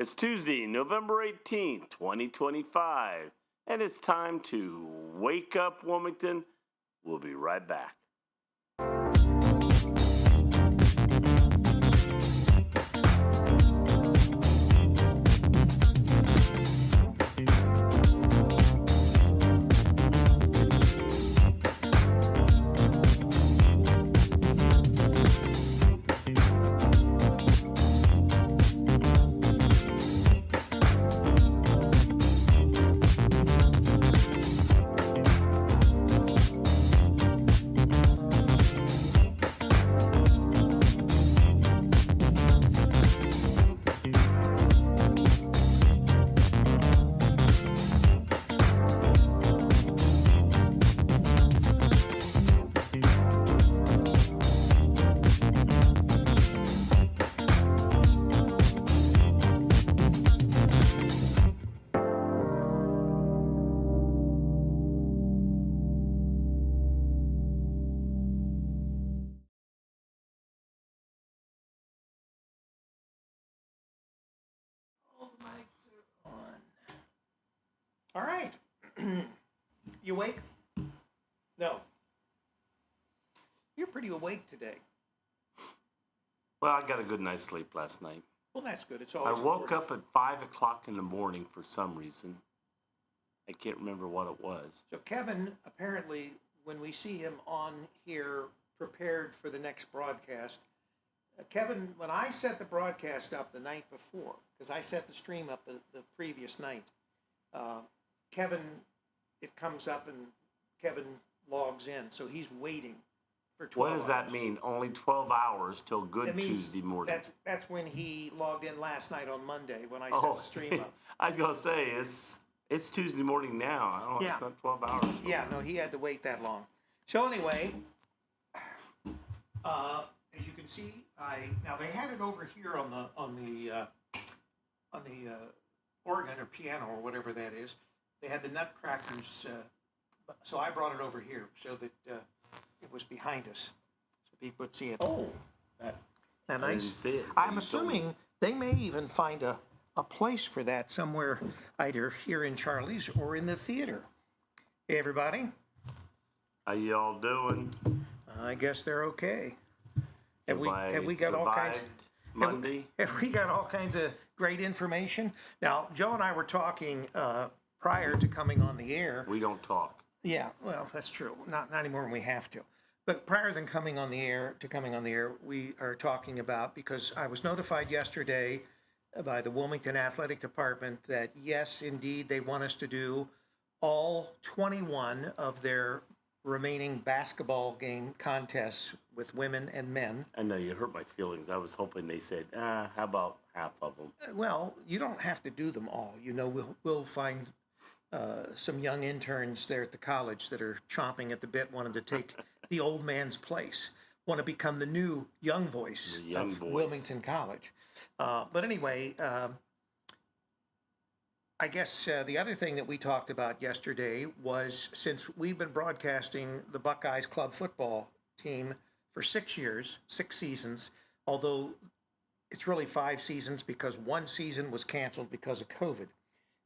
It's Tuesday, November 18th, 2025, and it's time to Wake Up Wilmington. We'll be right back. All right. You awake? No. You're pretty awake today. Well, I got a good night's sleep last night. Well, that's good. It's I always woke up at 5 o'clock in the morning for some reason. I can't remember what it was. So Kevin, apparently, when we see him on here prepared for the next broadcast, Kevin, when I set the broadcast up the night before, because I set the stream up the previous night, Kevin, it comes up and Kevin logs in, so he's waiting for 12 What does hours. that mean? Only 12 hours till good That means Tuesday morning. That's when he logged in last night on Monday when I set the stream up. I was going to say, it's Tuesday morning now. I don't know, Yeah. It's not 12 hours. Yeah, no, he had to wait that long. So anyway, as you can see, now they had it over here on the organ or piano or whatever that is. They had the nutcrackers, so I brought it over here so that it was behind us, so people would see it. Oh, Isn't that nice? didn't see it. I'm You assuming they may even find a place for that somewhere, either here in Charlie's or in the theater. Hey, everybody. How y'all doing? I guess they're okay. Have we Everybody got all kinds? survived Monday? Have we got all kinds of great information? Now, Joe and I were talking prior to coming on the air. We don't talk. Yeah, well, that's true. Not anymore when we have to. But prior than coming on the air, we are talking about, because I was notified yesterday by the Wilmington Athletic Department that yes, indeed, they want us to do all 21 of their remaining basketball game contests with women and men. I know you hurt my feelings. I was hoping they said, how about half of them? Well, you don't have to do them all. You know, we'll find some young interns there at the college that are chomping at the bit, wanting to take the old man's place, want to become the new young voice of Wilmington College. But anyway, I guess the other thing that we talked about yesterday was, since we've been broadcasting the Buckeyes club football team for 6 years, 6 seasons, although it's really 5 seasons because one season was canceled because of COVID.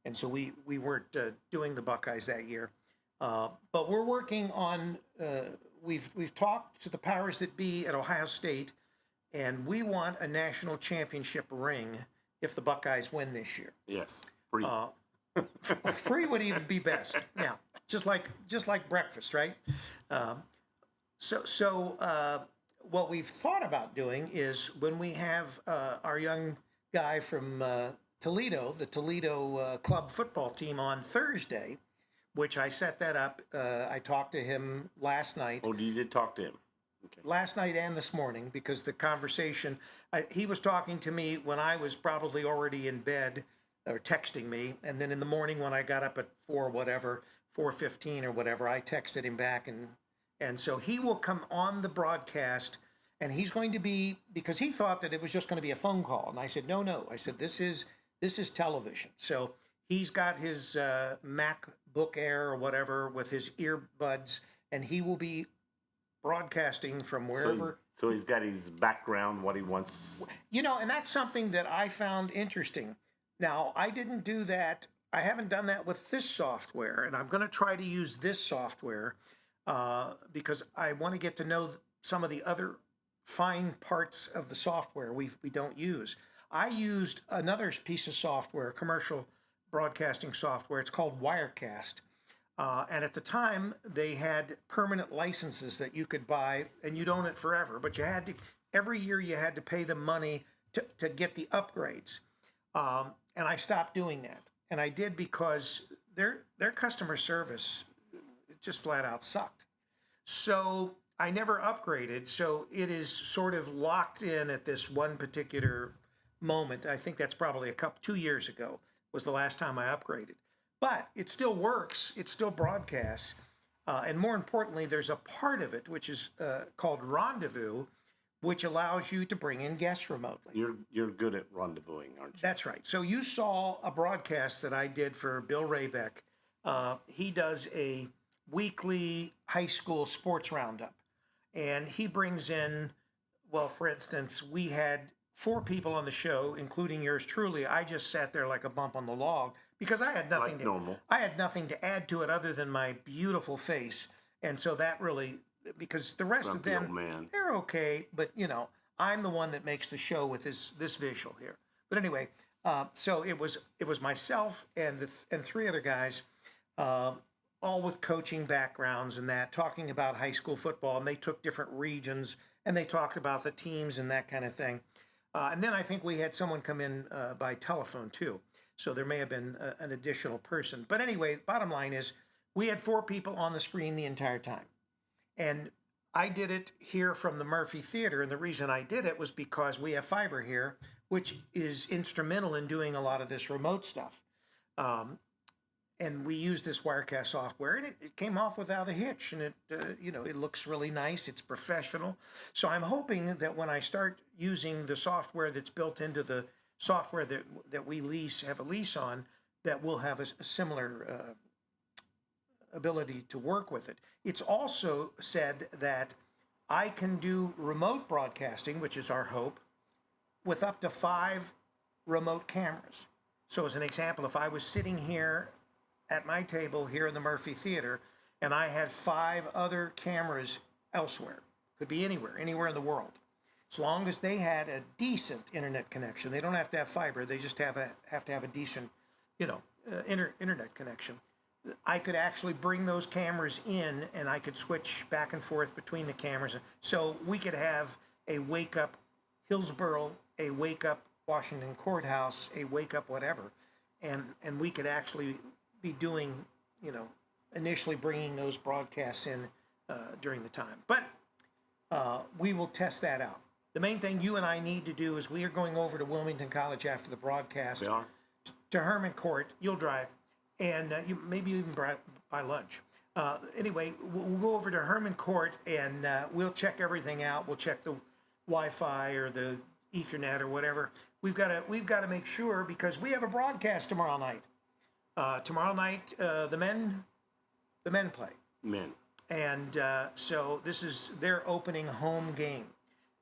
And so we weren't doing the Buckeyes that year. But we're working on, we've talked to the powers that be at Ohio State, and we want a national championship ring if the Buckeyes win this year. Yes, free. Free would even be best. Yeah, just like breakfast, right? So what we've thought about doing is, when we have our young guy from Toledo, the Toledo club football team, on Thursday, which I set that up. I talked to him last night. Oh, you did talk to him? Okay. Last night and this morning, because the conversation, he was talking to me when I was probably already in bed, or texting me, and then in the morning when I got up at 4:15 or whatever, I texted him back, and so he will come on the broadcast, and he's going to be, because he thought that it was just going to be a phone call, and I said no. I said this is television. So he's got his MacBook Air or whatever with his earbuds, and he will be broadcasting from wherever. So he's got his background, what he wants. You know, and that's something that I found interesting. Now, I didn't do that. I haven't done that with this software, and I'm going to try to use this software because I want to get to know some of the other fine parts of the software we don't use. I used another piece of software, commercial broadcasting software. It's called Wirecast. And at the time, they had permanent licenses that you could buy, and you'd own it forever. But you had to, every year, you had to pay them money to get the upgrades. And I stopped doing that. And I did because their customer service, it just flat out sucked. So I never upgraded. So it is sort of locked in at this one particular moment. I think that's probably 2 years ago was the last time I upgraded. But it still works. It still broadcasts. And more importantly, there's a part of it which is called Rendezvous, which allows you to bring in guests remotely. You're good at rendezvousing, aren't you? That's right. So you saw a broadcast that I did for Bill Raybeck. He does a weekly high school sports roundup. And he brings in, well, for instance, we had 4 people on the show, including yours truly. I just sat there like a bump on the log because I had nothing I had nothing to add to it other than my beautiful face. And so that really, because the rest of them, they're okay, but I'm the one that makes the show with this visual here. But anyway, so it was myself and 3 other guys, all with coaching backgrounds and that, talking about high school football, and they took different regions and they talked about the teams and that kind of thing. And then I think we had someone come in by telephone too. So there may have been an additional person. But anyway, bottom line is we had 4 people on the screen the entire time. And I did it here from the Murphy Theater. And the reason I did it was because we have fiber here, which is instrumental in doing a lot of this remote stuff. And we use this Wirecast software, and it came off without a hitch, and it looks really nice. It's professional. So I'm hoping that when I start using the software that's built into the software that we have a lease on, that we'll have a similar ability to work with it. It's also said that I can do remote broadcasting, which is our hope, with up to 5 remote cameras. So as an example, if I was sitting here at my table here in the Murphy Theater, and I had 5 other cameras elsewhere, could be anywhere in the world, as long as they had a decent internet connection. They don't have to have fiber; they just have to have a decent, internet connection. I could actually bring those cameras in, and I could switch back and forth between the cameras. So we could have a Wake Up Hillsborough, a Wake Up Washington Courthouse, a Wake Up whatever, and we could actually be doing, initially bringing those broadcasts in during the time. But we will test that out. The main thing you and I need to do is we are going over to Wilmington College after the broadcast. We are? To Herman Court. You'll drive. And maybe even buy lunch. Anyway, we'll go over to Herman Court and we'll check everything out. We'll check the Wi-Fi or the Ethernet or whatever. We've got to make sure, because we have a broadcast tomorrow night. Tomorrow night, the men play. Men. And so this is their opening home game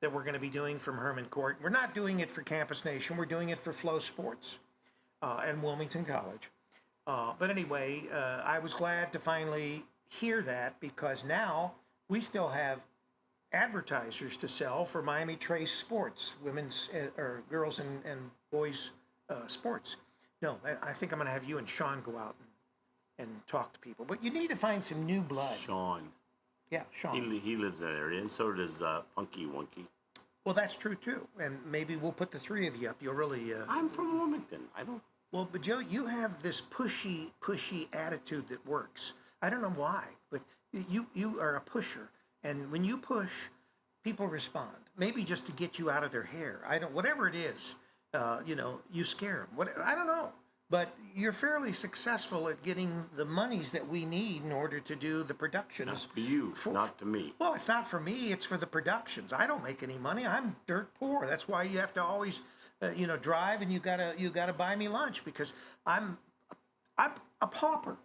that we're going to be doing from Herman Court. We're not doing it for Campus Nation. We're doing it for Flow Sports and Wilmington College. But anyway, I was glad to finally hear that, because now we still have advertisers to sell for Miami Trace Sports, women's or girls and boys sports. No, I think I'm going to have you and Sean go out and talk to people. But you need to find some new blood. Sean. Yeah, Sean. He lives that area, and so does Punky Wunky. Well, that's true too. And maybe we'll put the 3 of you up. You'll really. I'm from Wilmington. I don't. Well, but Joe, you have this pushy attitude that works. I don't know why, but you are a pusher, and when you push, people respond. Maybe just to get you out of their hair. Whatever it is, you scare them. I don't know, but you're fairly successful at getting the monies that we need in order to do the productions. Not for you, not to me. Well, it's not for me. It's for the productions. I don't make any money. I'm dirt poor. That's why you have to always. Drive, and you gotta buy me lunch, because I'm a pauper.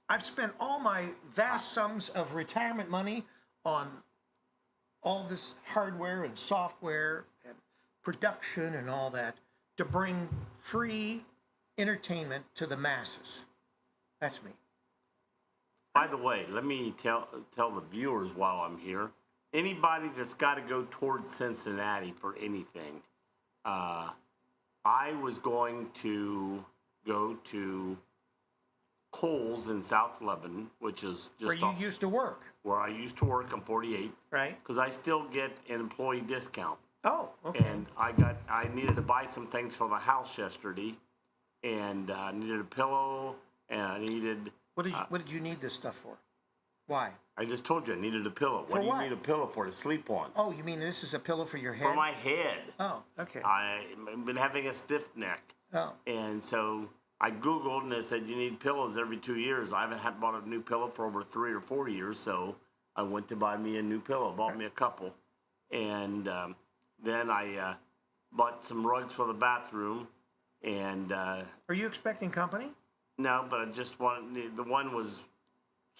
I've spent all my vast sums of retirement money on all this hardware and software and production and all that to bring free entertainment to the masses. That's me. By the way, let me tell the viewers while I'm here. Anybody that's got to go towards Cincinnati for anything, I was going to go to Kohl's in South Lebanon, which is just Where you used to work. where I used to work on 48, right? Because I still get an employee discount. Oh, okay. And I needed to buy some things for the house yesterday, and I needed a pillow, and I needed. What did you need this stuff for? Why? I just told you I needed a pillow. For what do you what? need a pillow for? To sleep on? Oh, you mean this is a pillow for your head? For my head. Oh, okay. I've been having a stiff neck. Oh. And so I Googled, and they said you need pillows every 2 years. I haven't bought a new pillow for over 3 or 4 years, so I went to buy me a new pillow. Bought me a couple. And then I bought some rugs for the bathroom. And Are you expecting company? no, but I just wanted, the one was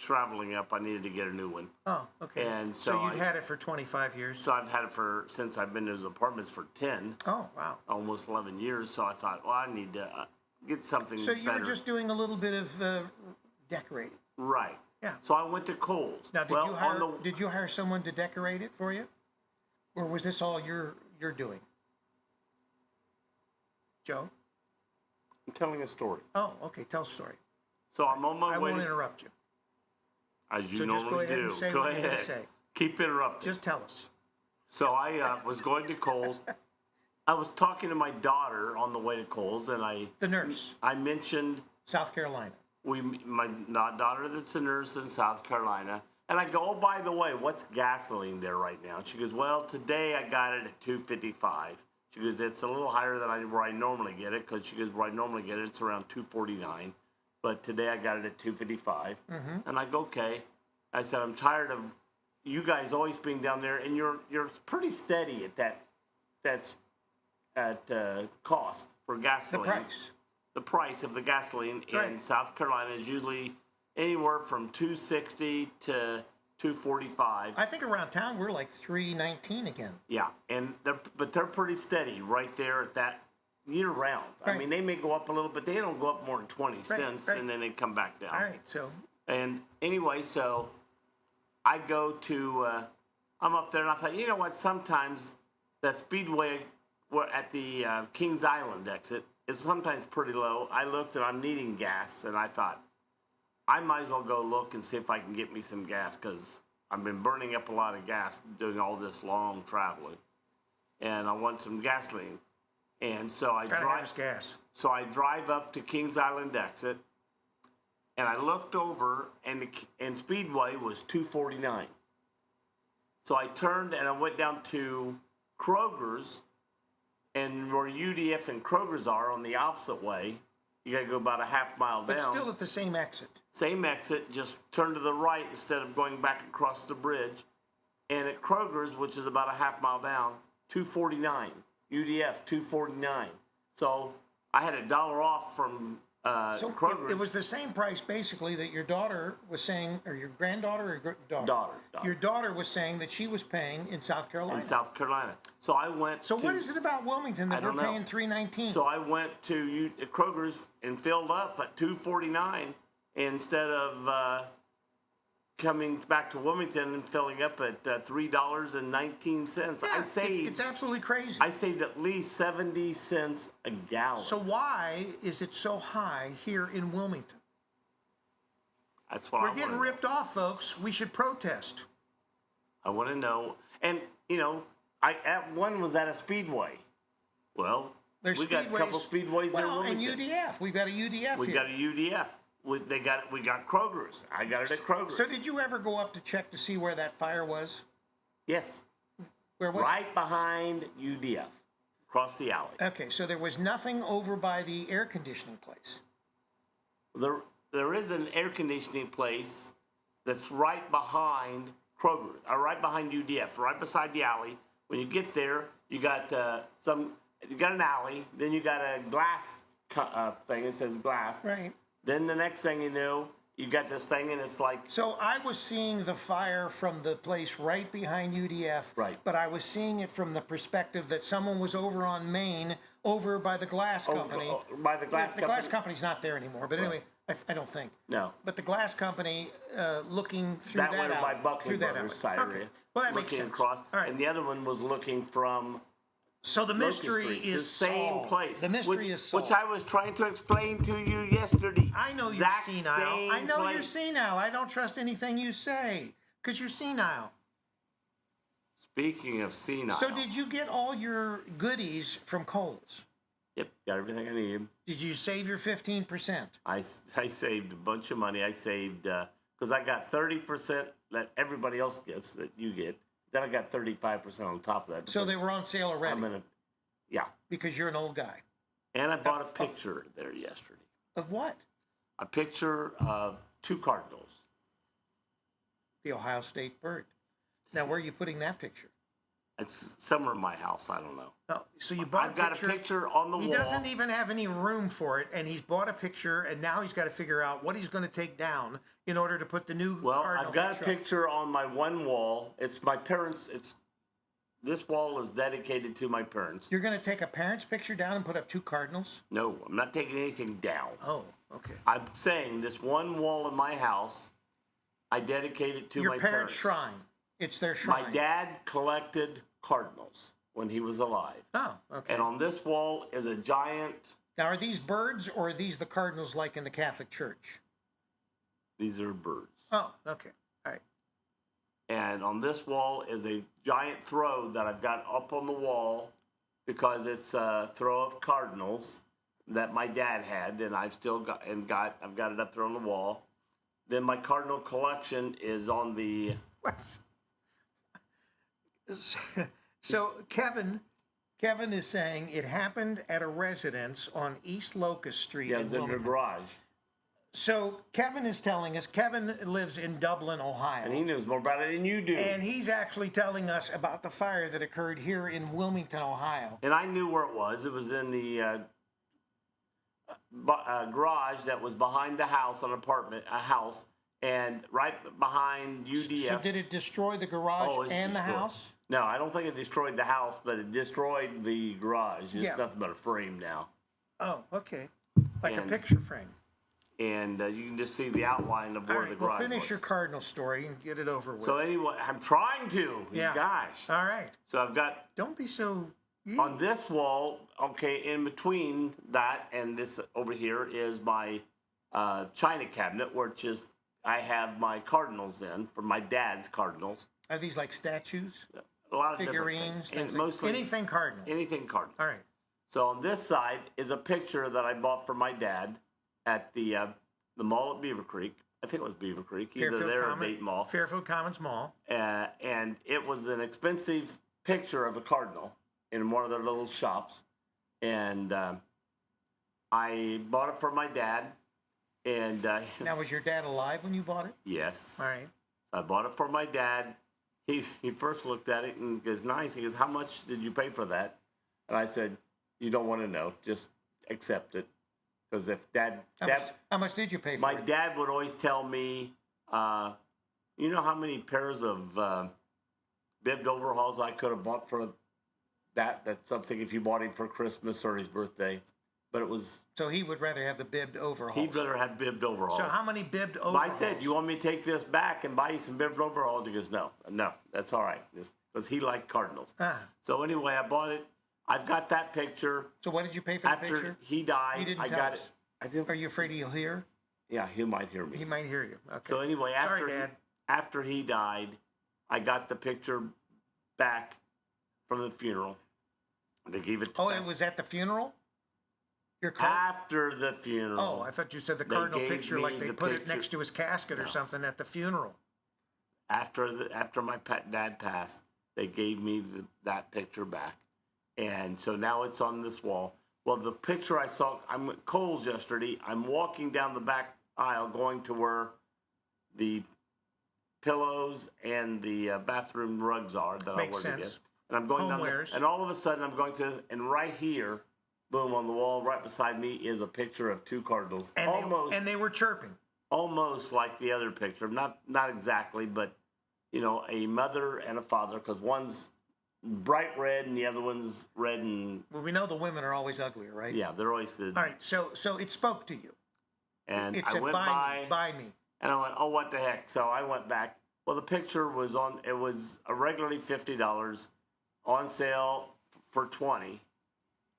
traveling up. I needed to get a new one. Oh, okay. And so you've had it for 25 years? So I've had it since I've been in those apartments for 10. Oh, wow. Almost 11 years. So I thought, well, I need to get something So you better. were just doing a little bit of decorating? Right. Yeah. So I went to Kohl's. Now, did you hire someone to decorate it for you? Or was this all you're doing? Joe? I'm telling a story. Oh, okay. Tell a story. So I'm on my I way. won't interrupt you. As you So just normally go ahead do. and say Go what you're ahead. going to say. Keep interrupting. Just tell us. So I was going to Kohl's. I was talking to my daughter on the way to Kohl's, and The nurse, I mentioned South Carolina. my daughter that's a nurse in South Carolina, and I go, oh, by the way, what's gasoline there right now? She goes, well, today I got it at $2.55. She goes, it's a little higher than where I normally get it, because she goes, where I normally get it, it's around $2.49, but today I got it at $2.55. And I go, okay. I said, I'm tired of you guys always being down there, and you're pretty steady at that's at cost for gasoline. The price. The price of the gasoline in Right. South Carolina is usually anywhere from $2.60 to $2.45. I think around town we're like $3.19 again. Yeah, and they're pretty steady right there at that year round. Right. I mean, they may go up a little, but they don't go up more than 20 cents, right. and then they come back down. All right, so And anyway, so I go to, I'm up there, and I thought, you know what, sometimes that speedway at the Kings Island exit is sometimes pretty low. I looked, and I'm needing gas, and I thought, I might as well go look and see if I can get me some gas, because I've been burning up a lot of gas doing all this long traveling, and I want some gasoline. And so I gotta have his gas. So I drive up to Kings Island exit, and I looked over, and Speedway was $2.49. So I turned and I went down to Kroger's, and where UDF and Kroger's are on the opposite way, you got to go about a half mile down. But still at the same exit. Same exit, just turn to the right instead of going back across the bridge. And at Kroger's, which is about a half mile down, $2.49. UDF $2.49. So I had $1 off from So Kroger's. it was the same price basically that your daughter was saying, or your granddaughter or daughter? Daughter. Your daughter was saying that she was paying in South Carolina. In South Carolina. So I went So what is it about Wilmington that I we're don't know. paying $3.19? So I went to Kroger's and filled up at $2.49 instead of coming back to Wilmington and filling up at $3.19. Yeah, I saved. it's absolutely crazy. I saved at least 70 cents a gallon. So why is it so high here in Wilmington? That's what We're I getting wanna know. ripped off, folks. We should protest. I want to know. And one was at a speedway. Well, There's we got a couple speedways in well, and Wilmington. UDF. We've got a UDF We here. got a UDF. We got Kroger's. I got it at Kroger's. So did you ever go up to check to see where that fire was? Yes. Where was Right behind UDF, across the alley. it? Okay, so there was nothing over by the air conditioning place. There is an air conditioning place that's right behind Kroger, or right behind UDF, right beside the alley. When you get there, you got you got an alley, then you got a glass thing. It says glass. Right. Then the next thing you know, you got this thing, and it's like So I was seeing the fire from the place right behind UDF. Right. But I was seeing it from the perspective that someone was over on Main over by the glass company. By the glass The company. glass company's not there anymore, but anyway, I don't think. No. But the glass company, looking through That that one alley. by Buckley through that Brothers alley. side Okay. area. Well, that makes looking sense. across. All right. And the other one was looking from So the Locust mystery Street. is the same solved. place. The mystery is solved. Which I was trying to explain to you yesterday. I know you're Exact senile. same I know you're place. senile. I don't trust anything you say because you're senile. Speaking of senile. So did you get all your goodies from Kohl's? Yep, got everything I need. Did you save your 15%? I saved a bunch of money. I saved, because I got 30% that everybody else gets, that you get. Then I got 35% on top of that. So they were on sale already I'm gonna, yeah. because you're an old guy. And I bought a picture there yesterday. Of what? A picture of 2 cardinals. The Ohio State bird. Now, where are you putting that picture? It's somewhere in my house. I don't know. Oh, so you bought I've got a picture on the wall. He doesn't even have any room for it, and he's bought a picture, and now he's got to figure out what he's going to take down in order to put the new Well, cardinal I've got a up. picture on my one wall. It's my parents. This wall is dedicated to my parents. You're going to take a parent's picture down and put up 2 cardinals? No, I'm not taking anything down. Oh, okay. I'm saying this one wall in my house, I dedicated to Your my parents' shrine. It's their My shrine. dad collected cardinals when he was alive. Oh, okay. And on this wall is a giant, Now, are these birds or are these the cardinals like in the Catholic Church? these are birds. Oh, okay. All right. And on this wall is a giant throw that I've got up on the wall because it's a throw of cardinals that my dad had, and I've still got I've got it up there on the wall. Then my cardinal collection is on the What? So Kevin is saying it happened at a residence on East Locust Street in it's in the Wilmington. garage. So Kevin is telling us, Kevin lives in Dublin, Ohio. And he knows more about it than you do. And he's actually telling us about the fire that occurred here in Wilmington, Ohio. And I knew where it was. It was in the garage that was behind the house, a house, and right behind UDF. So did it destroy the garage and the house? No, I don't think it destroyed the house, but it destroyed the garage. It's nothing but a frame now. Oh, okay. Like a And- picture frame. And you can just see the outline of All where the right, garage well, finish was. your cardinal story and get it over with. So anyway, I'm trying to. Yeah. Gosh. All right. So I've got Don't be so... on this wall, okay, in between that and this over here is my china cabinet, which is I have my cardinals in for my dad's cardinals. Are these like statues? A lot of Figurines? different things. Things like- Mostly anything cardinal? anything cardinal. All right. So on this side is a picture that I bought for my dad at the mall at Beaver Creek. I think it was Beaver Creek, either there or Dayton Mall. Fairfield Commons Mall. And it was an expensive picture of a cardinal in one of their little shops. And I bought it for my dad. And Now, was your dad alive when you bought it? yes, All right. I bought it for my dad. He first looked at it and goes, nice. He goes, how much did you pay for that? And I said, you don't want to know. Just accept it. Because if How much did you pay for my it? dad would always tell me, you know how many pairs of bibbed overalls I could have bought for that? That's something if you bought him for Christmas or his birthday. But it was, So he would rather have the bibbed overalls. he'd rather have bibbed overalls. So how many bibbed But overalls? I said, you want me to take this back and buy you some bibbed overalls? He goes, no, that's all right. Because he liked Cardinals. Ah. So anyway, I bought it. I've got that picture. So what did you pay for the After picture? he died, You didn't I tell got us. it. I didn't. Are you afraid he'll hear? Yeah, he might hear me. He might hear you. Okay. So anyway, Sorry, Dad. after he died, I got the picture back from the funeral. They gave it to Oh, me. it was at the funeral? Your card? After the funeral. Oh, I thought you said the They cardinal gave picture, me like they the put it picture. next to his casket or No. something at the funeral. After my dad passed, they gave me that picture back. And so now it's on this wall. Well, the picture I saw, I'm at Kohl's yesterday. I'm walking down the back aisle going to where the pillows and the bathroom rugs are that Makes I ordered. sense. And I'm going down there, Homewares. and all of a sudden I'm going through, and right here, boom, on the wall right beside me is a picture of 2 cardinals. And they were chirping. Almost like the other picture, not exactly, but you know, a mother and a father, because one's bright red, and the other one's red and Well, we know the women are always uglier, right? yeah, they're always the. All right, so it spoke to you. And It I said, went buy me. and I went, oh, what the heck? So I went back. Well, the picture was on. It was regularly $50, on sale for $20.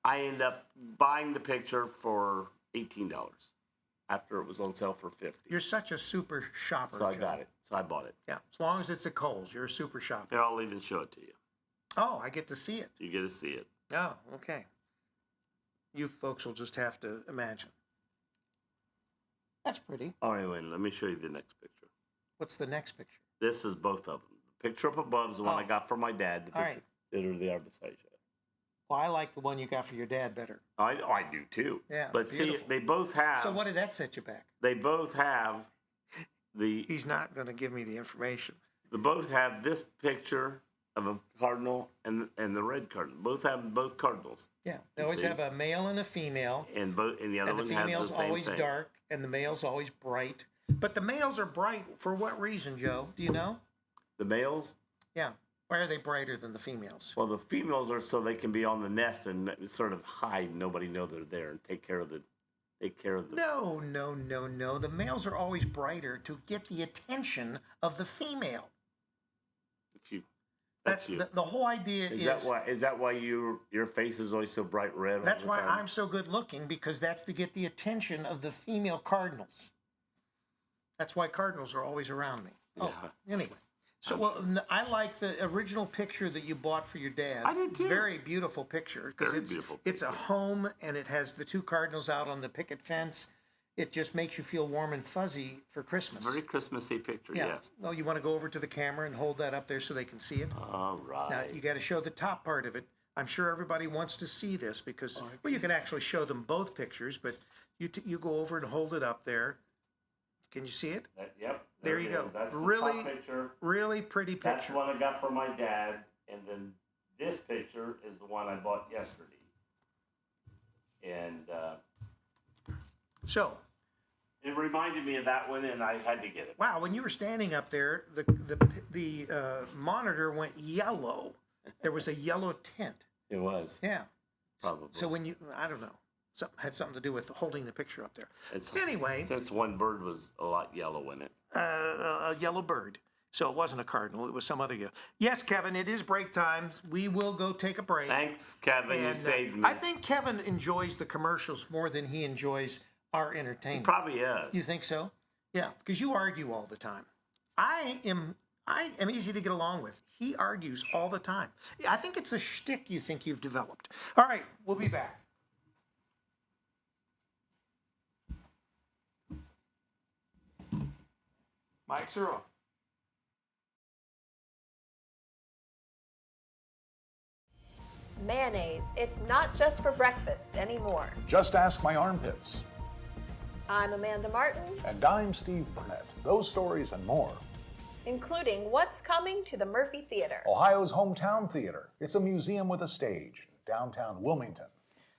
I ended up buying the picture for $18 after it was on sale for $50. You're such a super shopper, So I Joe. got it. So I bought it. Yeah, as long as it's at Kohl's, you're a super shopper. Here, I'll even show it to you. Oh, I get to see it. You get to see it. Oh, okay. You folks will just have to imagine. That's pretty. All right, wait. Let me show you the next picture. What's the next picture? This is both of them. The picture up above is the one I got from my dad. The All picture they are beside you. Well, I like the one you got for your dad better. I do too. Yeah, But see, beautiful. they both have. So what did that set you back? They both have the. He's not going to give me the information. They both have this picture of a cardinal and the red cardinal. Both have both cardinals, Yeah, they You always see? have a male and a female, and the other and the one has female's the same always thing. dark, and the male's always bright. But the males are bright for what reason, Joe? Do you know? The males, Yeah. Why are they brighter than the females? well, the females are so they can be on the nest and sort of hide, nobody know they're there, and take care of the. No. The males are always brighter to get the attention of the female. If you, that's you. The whole idea is. Is that why your face is always so bright red? That's all the why time? I'm so good looking, because that's to get the attention of the female cardinals. That's why cardinals are always around me. Oh, anyway. So, I like the original picture that you bought for your dad. I did too. Very beautiful picture, because Very beautiful it's a picture. home, and it has the two cardinals out on the picket fence. It just makes you feel warm and fuzzy for Christmas. Very Christmassy picture, Yeah. yes. Well, you want to go over to the camera and hold that up there so they can see it? All right. Now, you got to show the top part of it. I'm sure everybody wants to see this because, well, you can actually show them both pictures, but you go over and hold it up there. Can you see it? Yep. There you it go. is. That's Really- the top picture. Really pretty That's picture. the one I got from my dad, and then this picture is the one I bought yesterday. And So, it reminded me of that one, and I had to get it. wow, when you were standing up there, the monitor went yellow. There was a yellow tint. It was. Yeah. Probably. So when you, I don't know, had something to do with holding the picture up there. It's, Anyway, since one bird was a lot yellow in it. a yellow bird. So it wasn't a cardinal, it was some other yellow. Yes, Kevin, it is break time. We will go take a break. Thanks, Kevin. You And, saved me. I think Kevin enjoys the commercials more than he enjoys our entertainment. Probably is. You think so? Yeah, because you argue all the time. I am easy to get along with. He argues all the time. I think it's a shtick you think you've developed. All right, we'll be back. Mics are on. Mayonnaise. It's not just for breakfast anymore. Just ask my armpits. I'm Amanda Martin, And I'm Steve Burnett. Those stories and more. including what's coming to the Murphy Theater. Ohio's hometown theater. It's a museum with a stage in downtown Wilmington.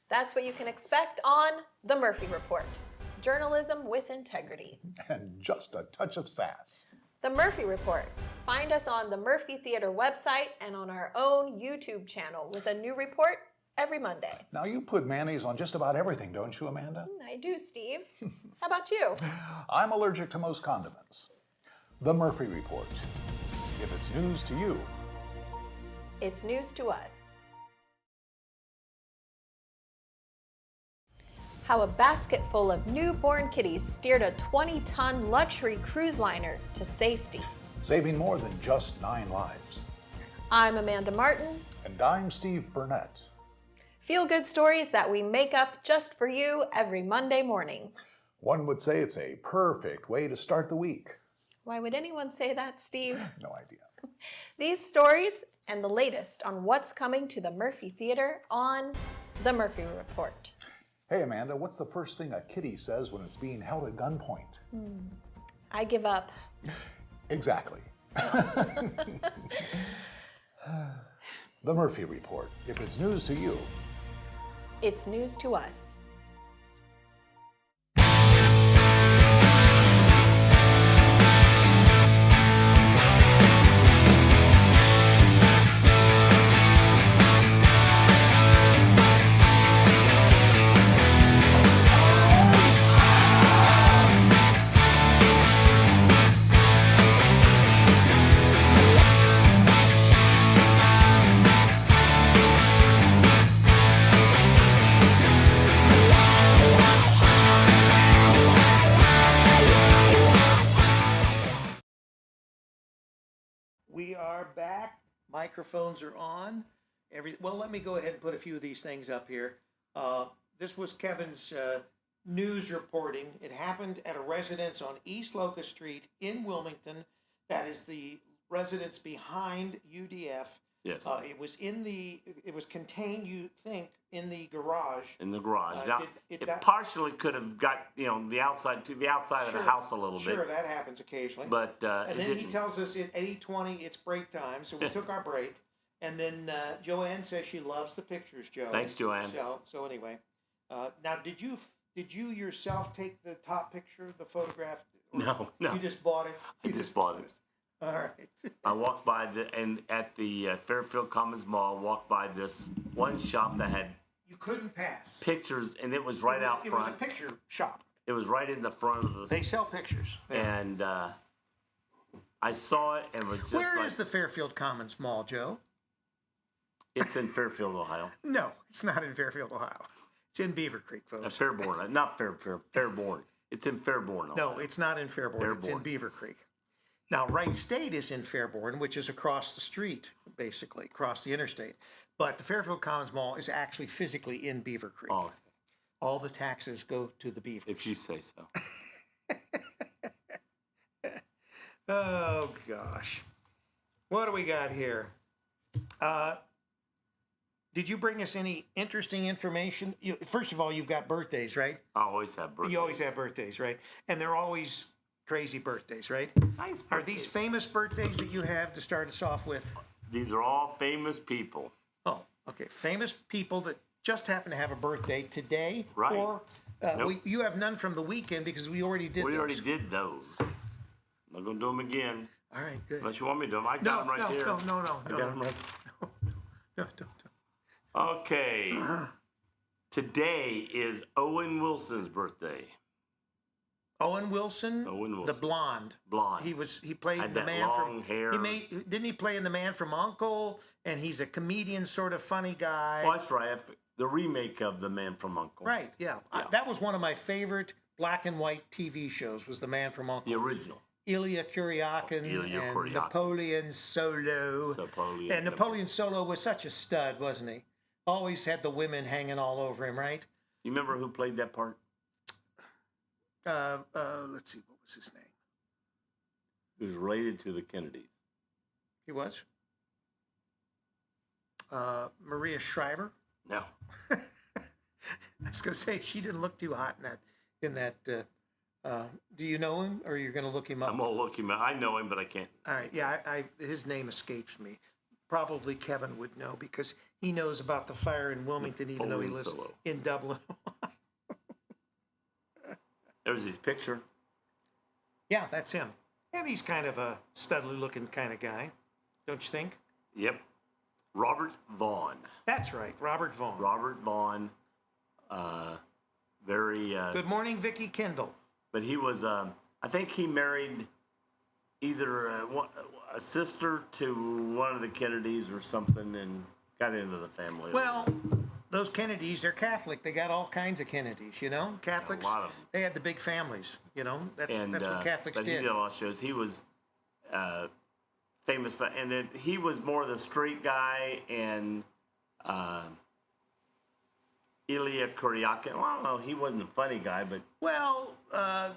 That's what you can expect on The Murphy Report. Journalism with integrity. And just a touch of sass. The Murphy Report. Find us on the Murphy Theater website and on our own YouTube channel with a new report every Monday. Now, you put mayonnaise on just about everything, don't you, Amanda? I do, Steve. How about you? I'm allergic to most condiments. The Murphy Report. If it's news to you, It's news to us. How a basket full of newborn kitties steered a 20-ton luxury cruise liner to safety. saving more than just 9 lives. I'm Amanda Martin. And I'm Steve Burnett. Feel-good stories that we make up just for you every Monday morning. One would say it's a perfect way to start the week. Why would anyone say that, Steve? No idea. These stories and the latest on what's coming to the Murphy Theater on The Murphy Report. Hey, Amanda, what's the first thing a kitty says when it's being held at gunpoint? I give up. Exactly. The Murphy Report. If it's news to you, It's news to us. We are back. Microphones are on. Well, let me go ahead and put a few of these things up here. This was Kevin's news reporting. It happened at a residence on East Locust Street in Wilmington. That is the residence behind UDF. Yes. It was contained, you think, in the garage. In the garage. Now, it it got- partially could have got, the outside of the Sure, house a little bit. Sure, that happens occasionally. But and it then he didn't. tells us at 8:20 it's break time, so we took our break. And then Joanne says she loves the pictures, Joe. Thanks, Joanne. So anyway, now did you yourself take the top picture, the photograph? Or No. You just bought it. I just bought it. All right. I walked by at the Fairfield Commons Mall. Walked by this one shop that had You couldn't pass. pictures, and it was right out It front. was a picture shop. It was right in the front of the. They sell pictures. there. And I saw it and was just Where like, is the Fairfield Commons Mall, Joe? It's in Fairfield, Ohio. No, it's not in Fairfield, Ohio. It's in Beaver Creek, folks. Fairborn, not Fairborn. It's in Fairborn, Ohio. No, it's not in Fairborn. It's in Fairborn. Beaver Creek. Now, Wright State is in Fairborn, which is across the street, basically, across the interstate. But the Fairfield Commons Mall is actually physically in Beaver Creek. Oh, All the taxes go to the Beavers. if you say so. Oh, gosh. What do we got here? Did you bring us any interesting information? First of all, you've got birthdays, right? I always have birthdays. You always have birthdays, right? And they're always crazy birthdays, right? Nice Are birthdays. these famous birthdays that you have to start us off with? These are all famous people. Oh, okay. Famous people that just happen to have a birthday today? Right. Or Nope. you have none from the weekend because we already did We those. already did those. I'm not going to do them again. All right, good. Unless you want me to do them. I got No, them right here. no. I got them right. No, don't. Okay. Today is Owen Wilson's birthday. Owen Wilson, Owen Wilson. the blonde. Blonde. He played Had the that man long from hair. didn't he play in The Man from U.N.C.L.E.? And he's a comedian, sort of funny guy. Oh, that's right. The remake of The Man from U.N.C.L.E. Right, yeah. Yeah. That was one of my favorite black and white TV shows, was The Man from The U.N.C.L.E. original. Ilya Kuryakin Ilya and Kuryakin. Napoleon Solo. And Napoleon Solo was such a stud, wasn't he? Always had the women hanging all over him, right? You remember who played that part? Let's see, what was his name? He was related to the Kennedys. He was? Maria Shriver? No. I was going to say, she didn't look too hot in that. Do you know him, or you're going to look him up? I'm going to look him up. I know him, but I can't. All right, yeah, his name escapes me. Probably Kevin would know because he knows about the fire in Wilmington, even though he Napoleon lives Solo. in Dublin. There's his picture. Yeah, that's him. And he's kind of a studly-looking kind of guy, don't you think? Yep. Robert Vaughn. That's right, Robert Vaughn. Robert Vaughn. Very. Good morning, Vicky Kendall. But he was. I think he married either a sister to one of the Kennedys or something, and got into the family. Well, those Kennedys, they're Catholic. They got all kinds of Kennedys, you know? Catholics, A lot of them. they had the big families, you know? That's what Catholics but did. he did a lot of shows. He was famous for, and then he was more the straight guy, and Ilya Kuryakin. Well, I don't know. He wasn't a funny guy, but Well, I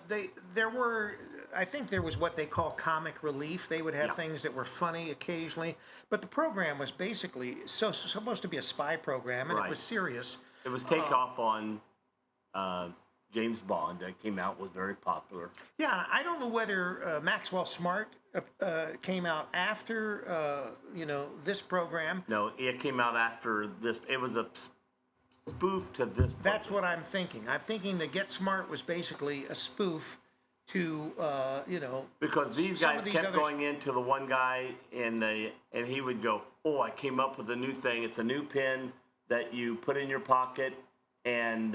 think there was what they call comic relief. They would have Yeah. things that were funny occasionally, but the program was basically supposed to be a spy program, and Right. it was serious. it was takeoff on James Bond that came out, was very popular. Yeah, I don't know whether Maxwell Smart came out after, this program. No, it came out after this. It was a spoof to this. That's program. what I'm thinking. I'm thinking that Get Smart was basically a spoof to, Because these some guys of these kept others- going into the one guy, and he would go, "Oh, I came up with a new thing. It's a new pen that you put in your pocket, and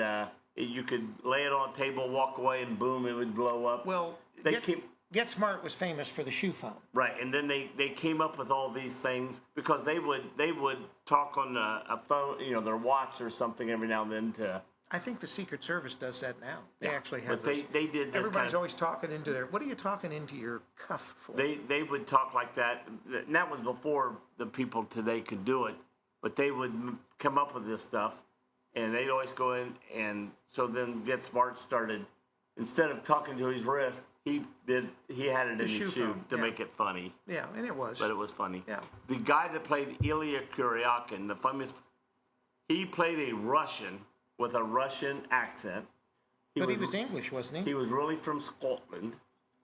you could lay it on a table, walk away, and boom, it would blow up." Well, they Get Smart was famous for the shoe phone. right, and then they came up with all these things because they would talk on a phone, their watch or something every now and then to I think the Secret Service does that now. They Yeah, actually have. But they did this Everybody's kind of, always talking into their. What are you talking into your cuff for? they would talk like that, and that was before the people today could do it. But they would come up with this stuff, and they'd always go in, and so then Get Smart started. Instead of talking to his wrist, he had it in his shoe phone, to yeah. make it funny. Yeah, and it was. But it was funny. Yeah. The guy that played Ilya Kuryakin, the famous, he played a Russian with a Russian accent. He was English, wasn't he? He was really from Scotland.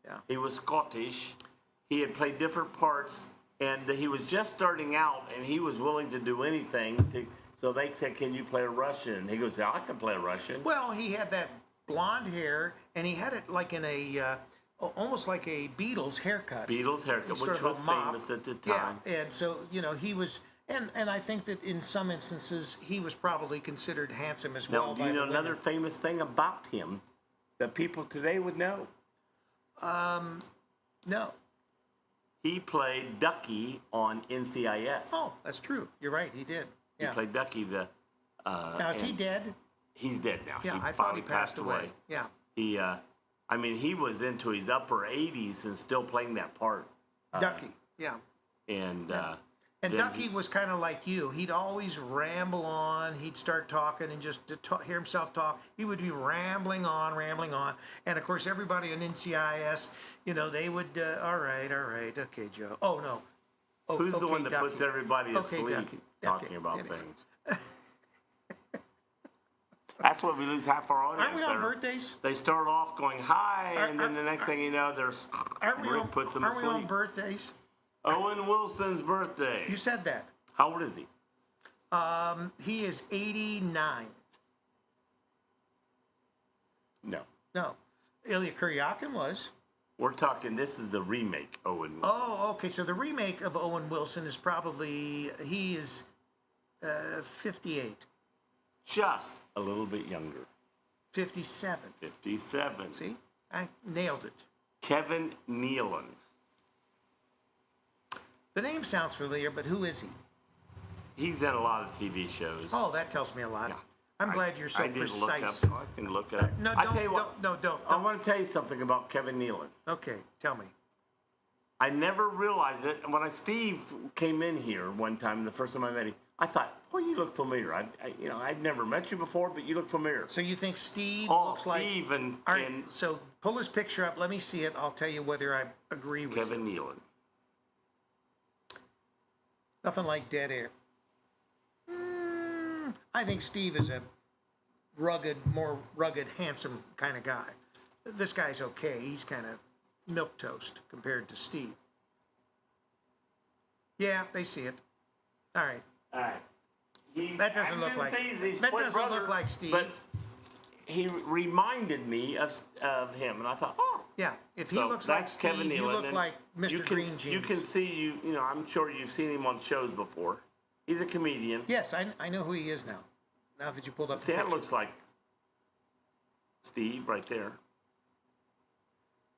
Yeah. He was Scottish. He had played different parts, and he was just starting out, and he was willing to do anything. So they said, "Can you play a Russian?" And he goes, "Yeah, I can play a Russian." Well, he had that blonde hair, and he had it like in a almost like a Beatles haircut. Beatles haircut, Sort which of a was mop. famous at the time. Yeah, and so he was, and I think that in some instances he was probably considered handsome as well. Now, do you know another famous thing about him that people today would know? No. He played Ducky on NCIS. Oh, that's true. You're right. He did. He Yeah. played Ducky. Now is he and dead? He's dead now. Yeah, He I thought he finally passed away. Yeah. He, I mean, he was into his upper 80s and still playing that part. Ducky. Yeah. And And then Ducky was kind of like you. He'd always ramble on. He'd start talking and just to hear himself talk. He would be rambling on. And of course, everybody on NCIS, they would, all right, okay, Joe. Oh, no. Oh, who's the okay, one that Ducky. puts everybody Okay, asleep Ducky. talking about Anyway. things? That's why we lose half our audience. Aren't we on birthdays? They start off going hi, and then the next thing you know, there's Rick puts them Aren't we on asleep. birthdays? Owen Wilson's birthday. You said that. How old is he? He is 89. No. No. Ilya Kuryakin was. We're talking, this is the remake, Owen Wilson. Oh, okay. So the remake of Owen Wilson is probably, he is 58. Just a little bit younger. 57. 57. See? I nailed it. Kevin Nealon. The name sounds familiar, but who is he? He's in a lot of TV shows. Oh, that tells me a lot. Yeah. I'm glad you're so I did precise. look up. I can look it up. No, I don't, tell you what, don't. I want to tell you something about Kevin Nealon. Okay, tell me. I never realized it. And when Steve came in here one time, the first time I met him, I thought, "Oh, you look familiar." I'd never met you before, but you look familiar. So you think Steve Oh, looks like... Steve and All right, so pull his picture up. Let me see it. I'll tell you whether I agree with Kevin you. Nealon. Nothing like dead air. I think Steve is a more rugged, handsome kind of guy. This guy's okay. He's kind of milquetoast compared to Steve. Yeah, they see it. All right. All right. That doesn't look like- that doesn't look like Steve. But he reminded me of him, and I thought, oh. Yeah, if he So looks like that's Steve, Kevin you Nealon, look and like Mr. you can, Green Jeans. You can see, I'm sure you've seen him on shows before. He's a comedian. Yes, I know who he is now. Now that you pulled up See, the that picture. looks like Steve right there.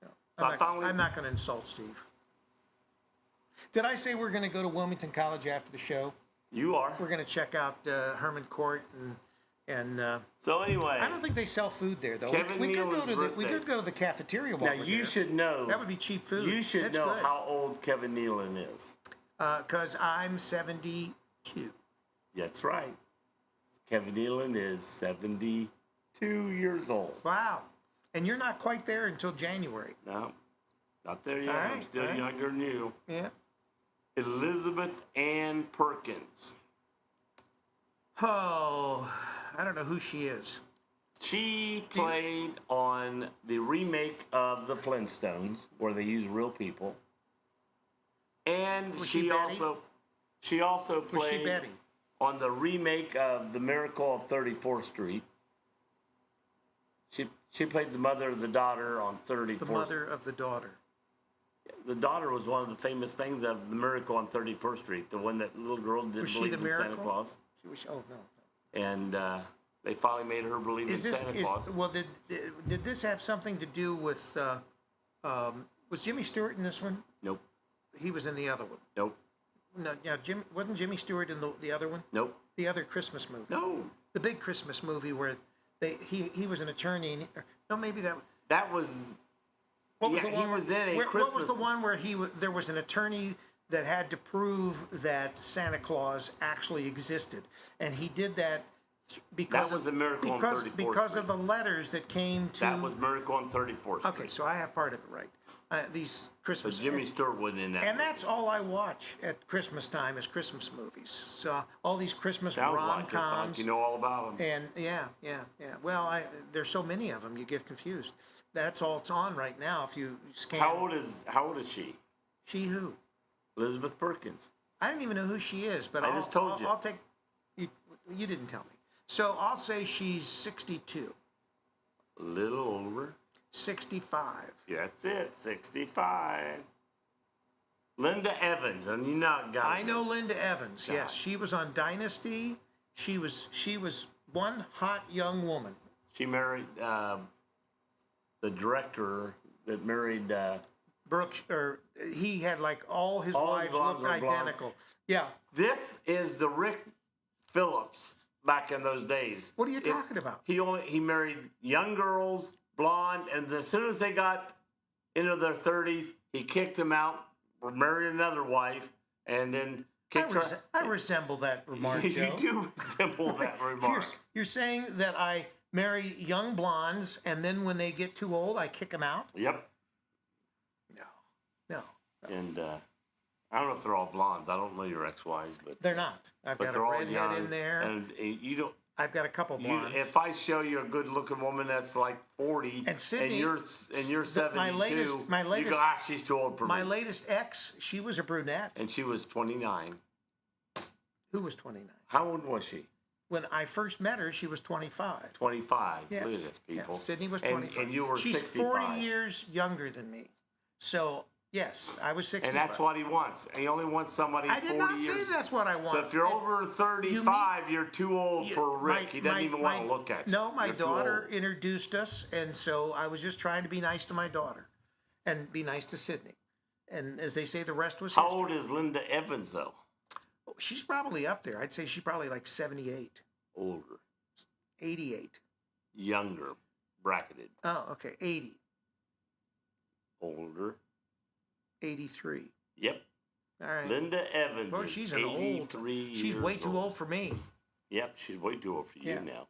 So I'm not going to insult Steve. Did I say we're going to go to Wilmington College after the show? You are. We're going to check out Herman Court and So anyway. I don't think they sell food there though. Kevin We could Nealon's go to the cafeteria while Now we're you there. should know. That would be cheap food. You should That's know good. how old Kevin Nealon is. 'Cause I'm 72. That's right. Kevin Nealon is 72 years old. Wow. And you're not quite there until January. No, not there yet. All I'm right, still all right. younger than you. Yeah. Elizabeth Ann Perkins. Oh, I don't know who she is. She played on the remake of The Flintstones, where they use real people. And Was she she Betty? also Was she played Betty? on the remake of The Miracle of 34th Street. She played the mother of the daughter on 34th. The mother of the daughter. The daughter was one of the famous things of The Miracle on 31st Street, the one that little girl didn't Was she believe the in Santa miracle? Claus. She was, oh, no. And they finally made her believe in Santa Claus. Well, did this have something to do with, was Jimmy Stewart in this one? Nope, He was in the other one. nope, No, yeah, wasn't Jimmy Stewart in the other one? nope, The other Christmas movie. no. The big Christmas movie where He was an attorney. No, maybe that. That was. What was Yeah, the he one was where, in a What was Christmas- the one where there was an attorney that had to prove that Santa Claus actually existed, and he did that because That was a Miracle on 34th because Street. of the letters that came to. That was Miracle on 34th Street. Okay, so I have part of it right. These But Christmas. Jimmy Stewart wasn't in that. And movie. that's all I watch at Christmas time is Christmas movies. So all these Christmas Sounds like rom-coms. it. Sounds like you know all about them. And yeah. Well, there's so many of them, you get confused. That's all it's on right now. If you scan. How old is she? She who? Elizabeth Perkins. I don't even know who she is, but I just told you. I'll take. You didn't tell me. So I'll say she's 62, A little older. 65. Yeah, that's it. 65. Linda Evans, and you not got. I know Linda Evans. God. Yes, she was on Dynasty. She was one hot young woman. She married the director that married. Brooke, or he had like all his All his wives blondes looked were blonde. identical. Yeah. This is the Rick Phillips back in those days. What are you talking about? He married young girls, blonde, and as soon as they got into their 30s, he kicked them out, married another wife, and then kicked her. I resemble that remark, You Joe. do resemble that remark. You're saying that I marry young blondes, and then when they get too old, I kick them out? Yep. No. And I don't know if they're all blondes. I don't know your ex-wives, but They're not. I've but got a they're all redhead young. in there. And you don't. I've got a couple blondes. If I show you a good-looking woman that's like 40, And Sydney- you're 72, my latest- you go, she's too old for My me. latest ex, she was a brunette. And she was 29. Who was 29? How old was she? When I first met her, she was 25. 25. Yes. Look at this, people. Yes. Sydney was And- 25. And you were She's 65. 40 years younger than me. So, yes, I was 65. And that's what he wants. He only wants somebody I 40 did not years. say that's what I want. So if you're over 35, you're too old for Rick. My- He doesn't my- even want to look at you. No, my You're too daughter old. introduced us, and so I was just trying to be nice to my daughter and be nice to Sydney. And as they say, the rest was How history. old is Linda Evans, though? She's probably up there. I'd say she's probably like 78, Older. 88. Younger. Bracketed. Oh, okay, 80, Older. 83. Yep. All right. Linda Evans Boy, is she's an old. 83 She's years way too old for me. Yep, she's way too old for you Yeah. now.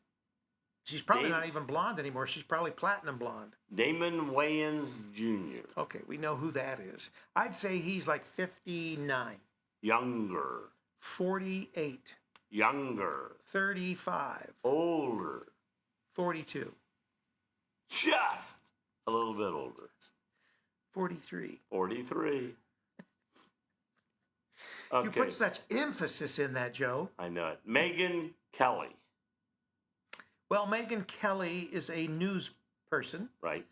She's probably Dave- not even blonde anymore. She's probably platinum blonde. Damon Wayans Jr. Okay, we know who that is. I'd say he's like 59, Younger. 48, Younger. 35, Older. 42, Just a little bit older. 43. 43. Okay. You put such emphasis in that, Joe. I know it. Megan Kelly. Well, Megyn Kelly is a news person. Right.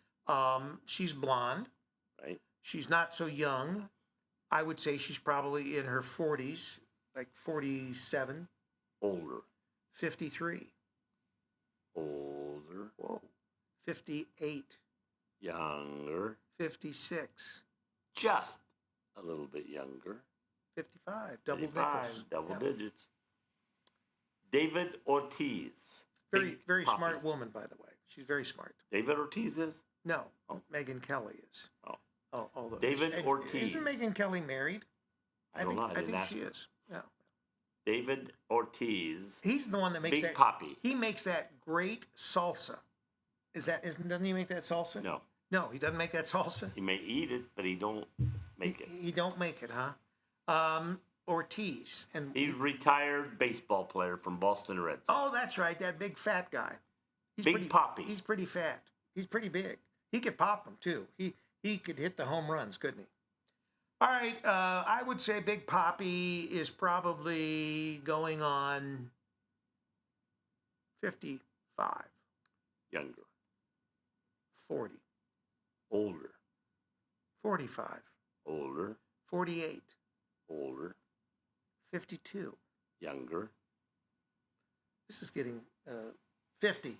She's blonde. Right. She's not so young. I would say she's probably in her 40s, like 47, Older. 53. Older. Whoa. 58, Younger. 56, Just a little bit younger. 55. Double 55, nickels. double Yeah. digits. David Ortiz. Very, Big very Papi. smart woman, by the way. She's very smart. David Ortiz is? No, Oh. Megyn Kelly is. Oh. Although David and Ortiz. Isn't Megyn Kelly married? I don't know. I I didn't think ask she him. is. Yeah. David Ortiz. He's the one that makes Big that. Papi. He makes that great salsa. Doesn't he make that salsa? No. No, he doesn't make that salsa. He may eat it, but he don't make it. He don't make it, huh? Ortiz and He's retired baseball player from Boston Red Sox. oh, that's right, that big fat guy. He's Big Papi. He's pretty fat. He's pretty big. He could pop them too. He could hit the home runs, couldn't he? All right, I would say Big Papi is probably going on 55, Younger. 40, Older. 45, Older. 48, Older. 52. Younger. This is getting 50,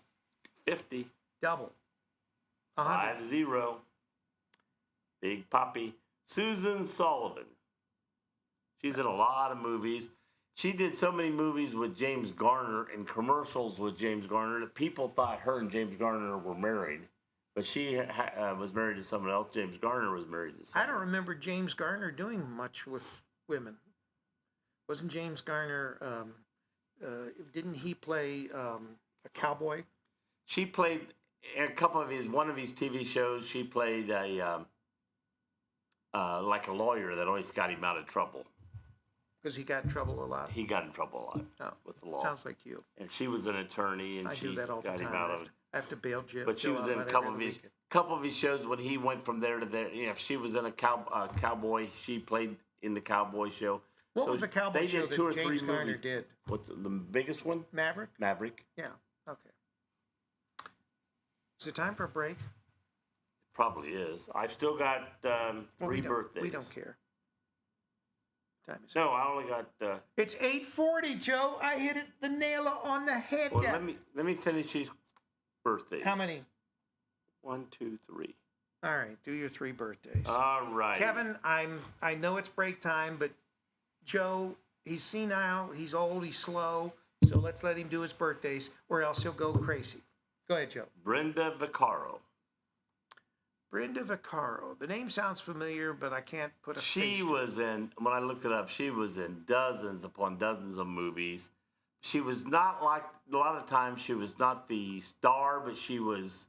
50. double. 100. 50. Big Papi. Susan Sullivan. She's in a lot of movies. She did so many movies with James Garner and commercials with James Garner that people thought her and James Garner were married. But she was married to someone else. James Garner was married to someone. I don't remember James Garner doing much with women. Wasn't James Garner, didn't he play a cowboy? She played in one of his TV shows. She played like a lawyer that always got him out of trouble. Because he got in trouble a lot. He got in trouble a lot with the law. Sounds like you. And she was an attorney, and I she do that all the got time. him out of it. I have to bail jail. But she was in a couple of his shows when he went from there to there. You know, if she was in a cowboy, she played in the cowboy show. What was the cowboy show that James Garner movies. did? What's the biggest one? Maverick? Maverick. Yeah, okay. Is it time for a break? Probably is. I've still got 3 birthdays. We don't care. Time is No, I only got. It's 8:40, Joe. I hit the nail on the head. Well, let me finish these birthdays. How many? 1, 2, 3. All right, do your 3 birthdays. All right. Kevin, I know it's break time, but Joe, he's senile, he's old, he's slow, so let's let him do his birthdays, or else he'll go crazy. Go ahead, Joe. Brenda Vaccaro. Brenda Vaccaro. The name sounds familiar, but I can't put a face She to was in, when I looked it up, she was in dozens upon dozens of movies. She was not like, a lot of times she was not the star, but she was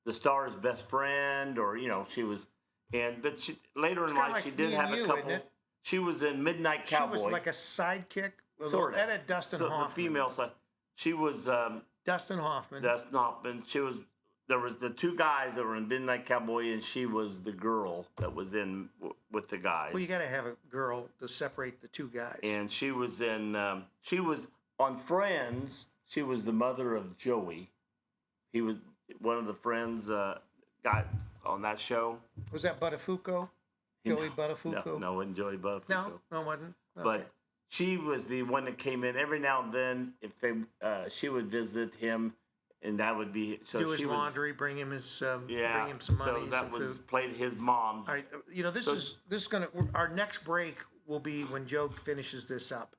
the star's best friend, or, you know, she was, but she, later in life, like she did have a couple. She was in Midnight Cowboy. She was like a sidekick. Sort of. That had Dustin Hoffman. The female side. She was, Dustin Hoffman. Dustin Hoffman. There was the 2 guys that were in Midnight Cowboy, and she was the girl that was in with the guys. Well, you got to have a girl to separate the 2 guys. And she was in, she was on Friends. She was the mother of Joey. He was one of the Friends got on that show. Was that Buttafuoco? Joey Buttafuoco? No, it wasn't Joey Buttafuoco. No, it wasn't. Okay. But she was the one that came in every now and then. If they, she would visit him. And that would be so. Do his laundry, bring him his bring him some money. So that some was food. played his mom. All right, you know this is gonna. Our next break will be when Joe finishes this up.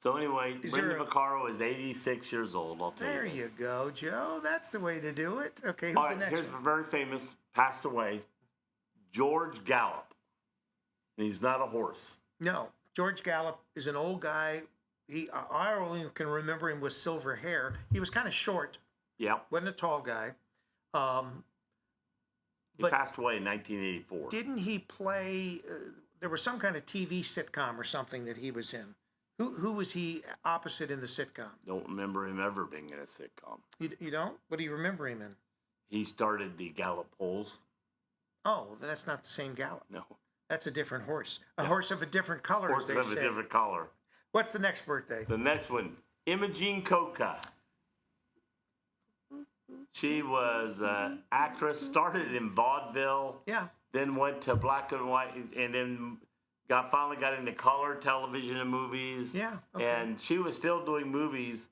So anyway, Brenda Vaccaro is 86 years old. I'll tell you. There you go, Joe. That's the way to do it. Okay, who's All the right, next here's one? a very famous, passed away, George Gallup. And he's not a horse. No, George Gallup is an old guy. I only can remember him with silver hair. He was kind of short. Yep. Wasn't a tall guy. He passed away in 1984. Didn't he play? There was some kind of TV sitcom or something that he was in. Who was he opposite in the sitcom? Don't remember him ever being in a sitcom. You don't? What do you remember him in? He started the Gallup polls. Oh, well, that's not the same Gallup. No. That's a different horse. A horse of a different color, Horse as they of a say. different color. What's the next birthday? The next one, Imogene Coca. She was an actress, started in vaudeville, then went to black and white, and then finally got into color television and movies. Yeah, okay. And she was still doing movies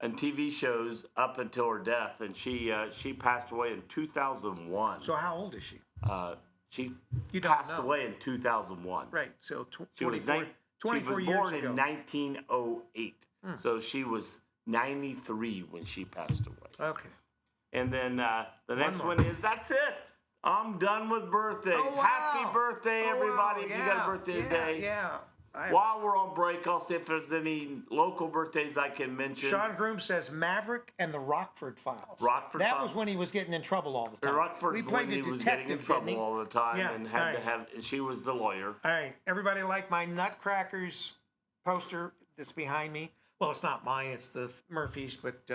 and TV shows up until her death, and she passed away in 2001. So how old is she? She You don't passed know. away in 2001. Right, so She was 24 years born ago. in 1908. So she was 93 when she passed away. Okay. And then the next more. one is, that's it. I'm done with birthdays. Oh, wow. Happy birthday, Oh, everybody, wow. if you got a birthday today. Yeah. While we're on break, I'll see if there's any local birthdays I can mention. Sean Groom says Maverick and the Rockford Files. That was when he was getting in trouble all the time. Rockford we was played when he the was getting in detective, trouble didn't he? all the time Yeah, and had all to right. have, she was the lawyer. All right, everybody like my Nutcrackers poster that's behind me? Well, it's not mine, it's the Murphys, but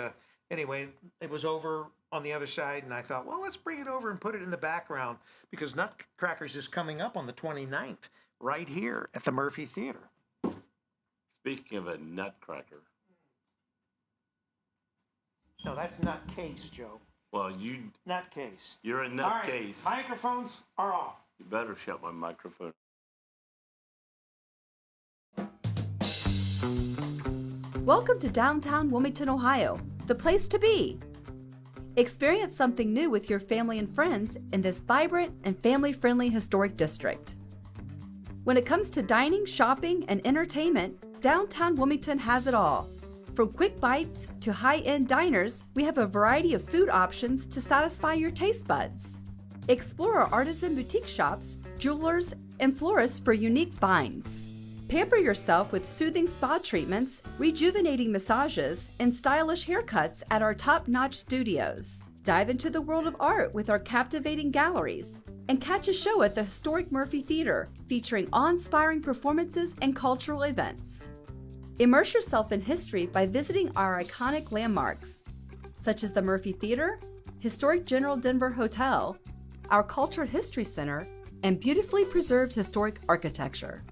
anyway, it was over on the other side, and I thought, well, let's bring it over and put it in the background because Nutcrackers is coming up on the 29th right here at the Murphy Theater. Speaking of a nutcracker. No, that's Nutcase, Joe. Well, Nutcase. you're a All right, nutcase. microphones are off. You better shut my microphone. Welcome to downtown Wilmington, Ohio, the place to be. Experience something new with your family and friends in this vibrant and family-friendly historic district. When it comes to dining, shopping, and entertainment, Downtown Wilmington has it all. From quick bites to high-end diners, we have a variety of food options to satisfy your taste buds. Explore our artisan boutique shops, jewelers, and florists for unique finds. Pamper yourself with soothing spa treatments, rejuvenating massages, and stylish haircuts at our top-notch studios. Dive into the world of art with our captivating galleries. And catch a show at the historic Murphy Theater, featuring awe-inspiring performances and cultural events. Immerse yourself in history by visiting our iconic landmarks, such as the Murphy Theater, historic General Denver Hotel, our Cultural History Center, and beautifully preserved historic architecture.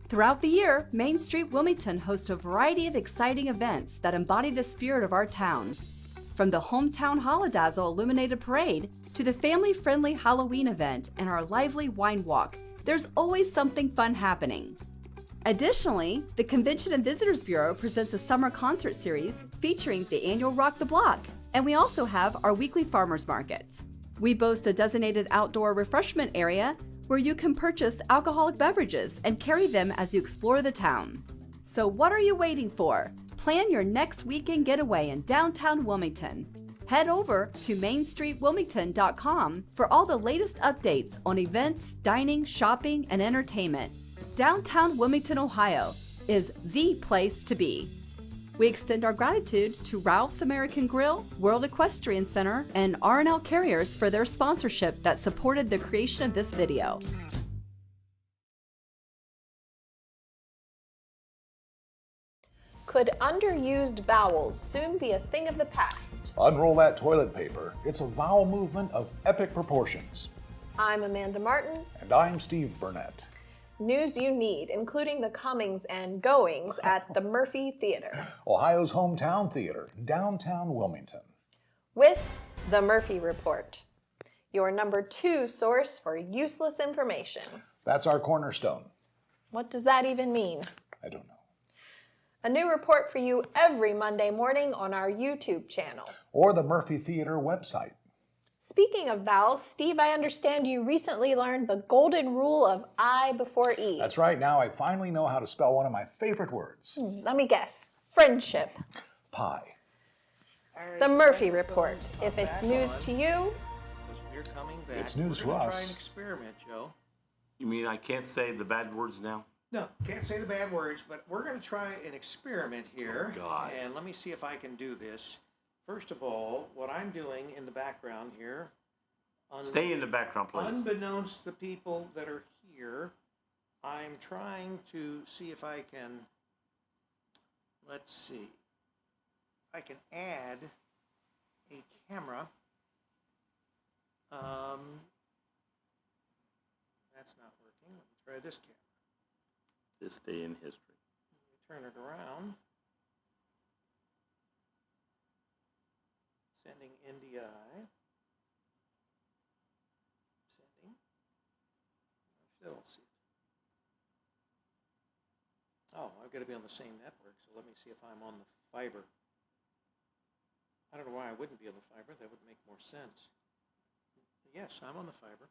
Throughout the year, Main Street Wilmington hosts a variety of exciting events that embody the spirit of our town. From the Hometown Holodazzle Illuminated Parade to the family-friendly Halloween event and our lively wine walk, there's always something fun happening. Additionally, the Convention and Visitors Bureau presents a summer concert series featuring the annual Rock the Block, and we also have our weekly farmers market. We boast a designated outdoor refreshment area where you can purchase alcoholic beverages and carry them as you explore the town. So what are you waiting for? Plan your next weekend getaway in downtown Wilmington. Head over to mainstreetwilmington.com for all the latest updates on events, dining, shopping, and entertainment. Downtown Wilmington, Ohio is the place to be. We extend our gratitude to Ralph's American Grill, World Equestrian Center, and R&L Carriers for their sponsorship that supported the creation of this video. Could underused vowels soon be a thing of the past? Unroll that toilet paper. It's a vowel movement of epic proportions. I'm Amanda Martin. And I'm Steve Burnett. News you need, including the comings and goings at the Murphy Theater. Ohio's hometown theater, downtown Wilmington. With the Murphy Report, your number 2 source for useless information. That's our cornerstone. What does that even mean? I don't know. A new report for you every Monday morning on our YouTube channel. Or the Murphy Theater website. Speaking of vowels, Steve, I understand you recently learned the golden rule of I before E. That's right. Now I finally know how to spell one of my favorite words. Let me guess. Friendship. Pie. The Murphy Report. If it's news to you, We're coming back. It's news to We're gonna us. Try an experiment, Joe. You mean I can't say the bad words now? No, can't say the bad words, but we're going to try an experiment here. Oh, God. And let me see if I can do this. First of all, what I'm doing in the background here, Stay in the background, please. unbeknownst to the people that are here, I'm trying to see if I can, let's see, I can add a camera. That's not working. Let me try this camera. This day in history. Let me turn it around. Sending NDI. Sending. I still don't see it. Oh, I've got to be on the same network, so let me see if I'm on the fiber. I don't know why I wouldn't be on the fiber. That would make more sense. Yes, I'm on the fiber.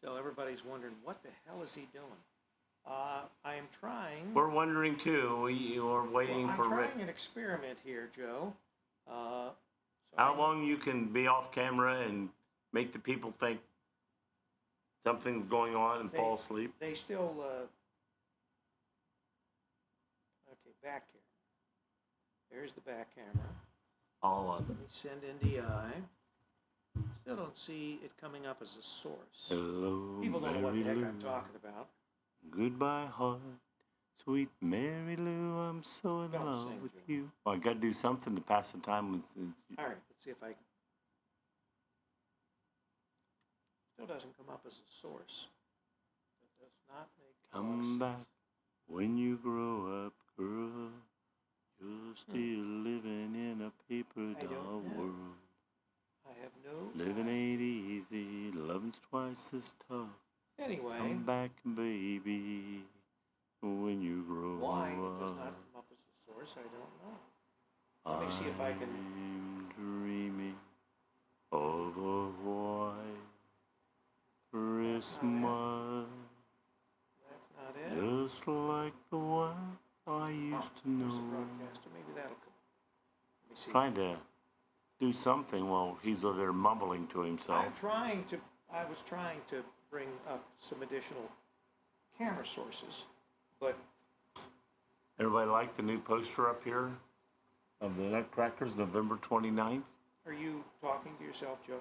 So everybody's wondering, what the hell is he doing? I am trying. We're wondering too. We are waiting for I'm Rick. trying an experiment here, Joe. How long you can be off camera and make the people think something's going on and fall asleep? They still. Okay, back camera. There's the back camera. All of Let them. me send NDI. Still don't see it coming up as a source. Hello, People don't know what the Mary heck Lou. I'm talking about. Goodbye, heart. Sweet Mary Lou, I'm so in Don't love sing, with Joe. you. Well, I got to do something to pass the time with. All right, let's see if I can. Still doesn't come up as a source. That does not make a lot of Come sense. back when you grow up, girl. You're still living in a paper I don't doll know. world. I have no. Living ain't easy, loving's twice as tough. Anyway, Come back, baby, when you grow why it up. does not come up as a source, I don't know. Let me see if I can. I'm dreaming of a white Christmas, That's not it. just like like the one I used to There's a know. broadcaster. Maybe that'll come. Let me see. Trying to do something while he's over there mumbling to himself. I was trying to bring up some additional camera sources, but Everybody like the new poster up here of the Nutcrackers, November 29th? are you talking to yourself, Joe?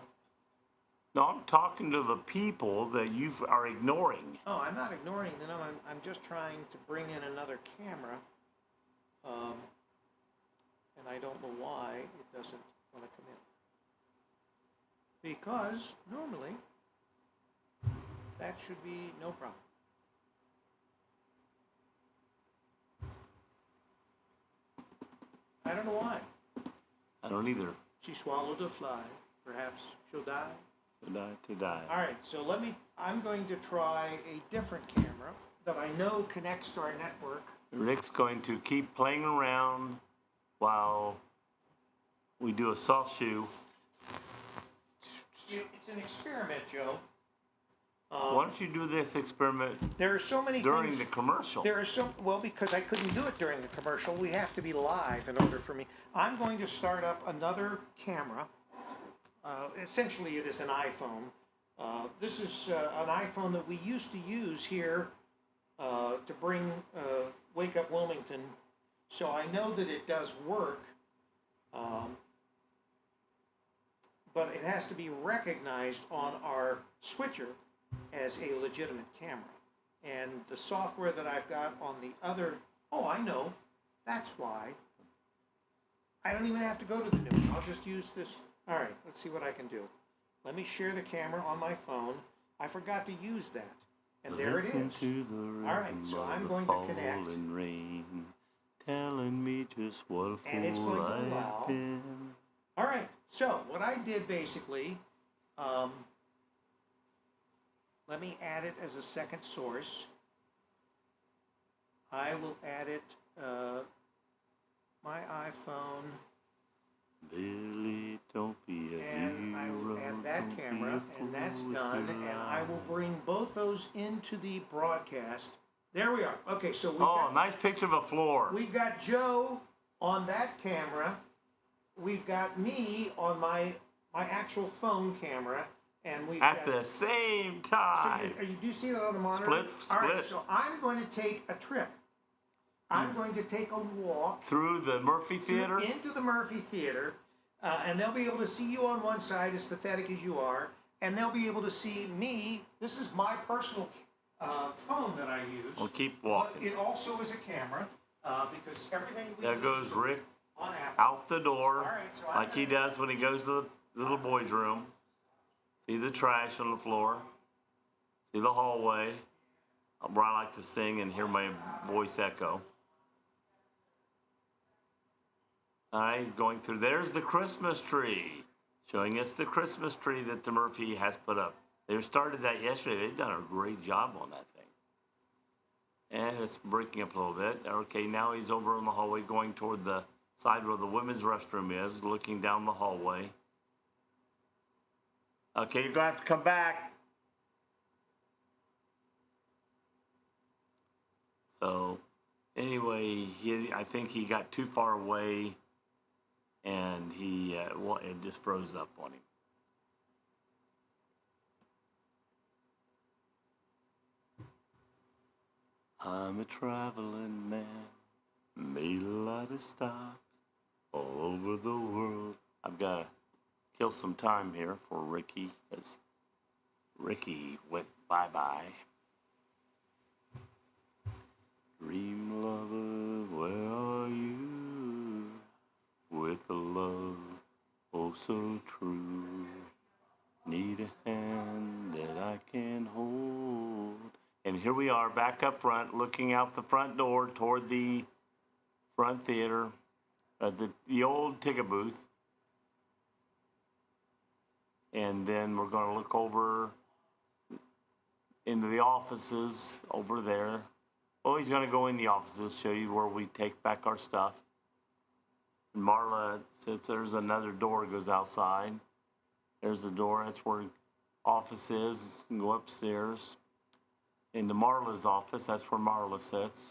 No, I'm talking to the people that you are ignoring. Oh, I'm not ignoring them. I'm just trying to bring in another camera, and I don't know why it doesn't want to come in. Because normally that should be no problem. I don't know why. I don't either. She swallowed a fly. Perhaps she'll die. To die. All right, so I'm going to try a different camera that I know connects to our network. Rick's going to keep playing around while we do a soft shoe. It's an experiment, Joe. Why don't you do this experiment There are so many during things. the commercial? Well, because I couldn't do it during the commercial. We have to be live in order for me. I'm going to start up another camera. Essentially, it is an iPhone. This is an iPhone that we used to use here to bring Wake Up Wilmington. So I know that it does work, but it has to be recognized on our switcher as a legitimate camera. And the software that I've got on the other, oh, I know, that's why. I don't even have to go to the new one. I'll just use this. All right, let's see what I can do. Let me share the camera on my phone. I forgot to use that. And there it is. All right, so I'm going to connect. Rain, telling me just what a And it's going fool to I've allow. been. All right, so what I did basically, let me add it as a second source. I will add it, my iPhone, Billy, don't be a and I will hero, add that don't be camera, a and that's fool done, with your and I will eyes. bring both those into the broadcast. There we are. Okay, so Oh, nice picture of a floor. we've got Joe on that camera. We've got me on my actual phone camera, and we've At got, the same so time. you do see that on the monitor? Split, All right, split. so I'm going to take a trip. I'm going to take a walk Through the Murphy Theater? into the Murphy Theater, and they'll be able to see you on one side, as pathetic as you are, and they'll be able to see me. This is my personal phone that I use. We'll keep But walking. it also is a camera, because everything we There use goes Rick on Apple. out the door, All right, so I'm like he does when he goes to the little boy's room. See the trash on the floor. See the hallway, where I like to sing and hear my voice echo. All right, going through. There's the Christmas tree, showing us the Christmas tree that the Murphy has put up. They started that yesterday. They've done a great job on that thing. And it's breaking up a little bit. Okay, now he's over in the hallway going toward the side where the women's restroom is, looking down the hallway. Okay, you're going to have to come back. So, anyway, I think he got too far away, and it just froze up on him. I'm a traveling man, made a lot of stops all over the world. I've got to kill some time here for Ricky, because Ricky went bye-bye. Dream lover, where are you? With a love oh so true. Need a hand that I can hold. And here we are back up front, looking out the front door toward the front theater, the old ticket booth. And then we're going to look over into the offices over there. Oh, he's going to go in the offices, show you where we take back our stuff. And Marla says there's another door that goes outside. There's the door. That's where office is. You can go upstairs into Marla's office. That's where Marla sits.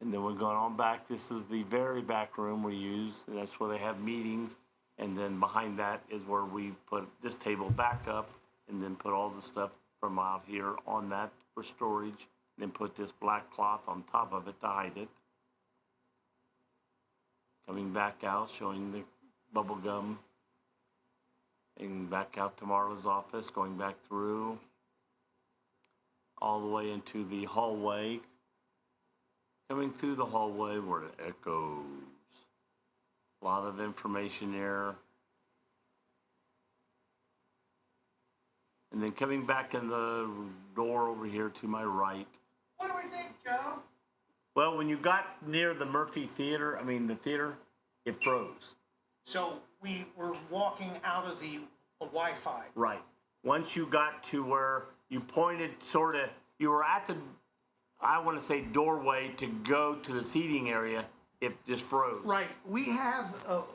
And then we're going on back. This is the very back room we use. And that's where they have meetings. And then behind that is where we put this table back up and then put all the stuff from out here on that for storage. And then put this black cloth on top of it to hide it. Coming back out, showing the bubble gum. And back out to Marla's office, going back through all the way into the hallway. Coming through the hallway where it echoes. A lot of information there. And then coming back in the door over here to my right. What do we think, Joe? Well, when you got near the Murphy Theater, the theater, it froze. So we were walking out of the Wi-Fi. Right. Once you got to where you pointed you were at the, I want to say, doorway to go to the seating area, it just froze. Right. We have, I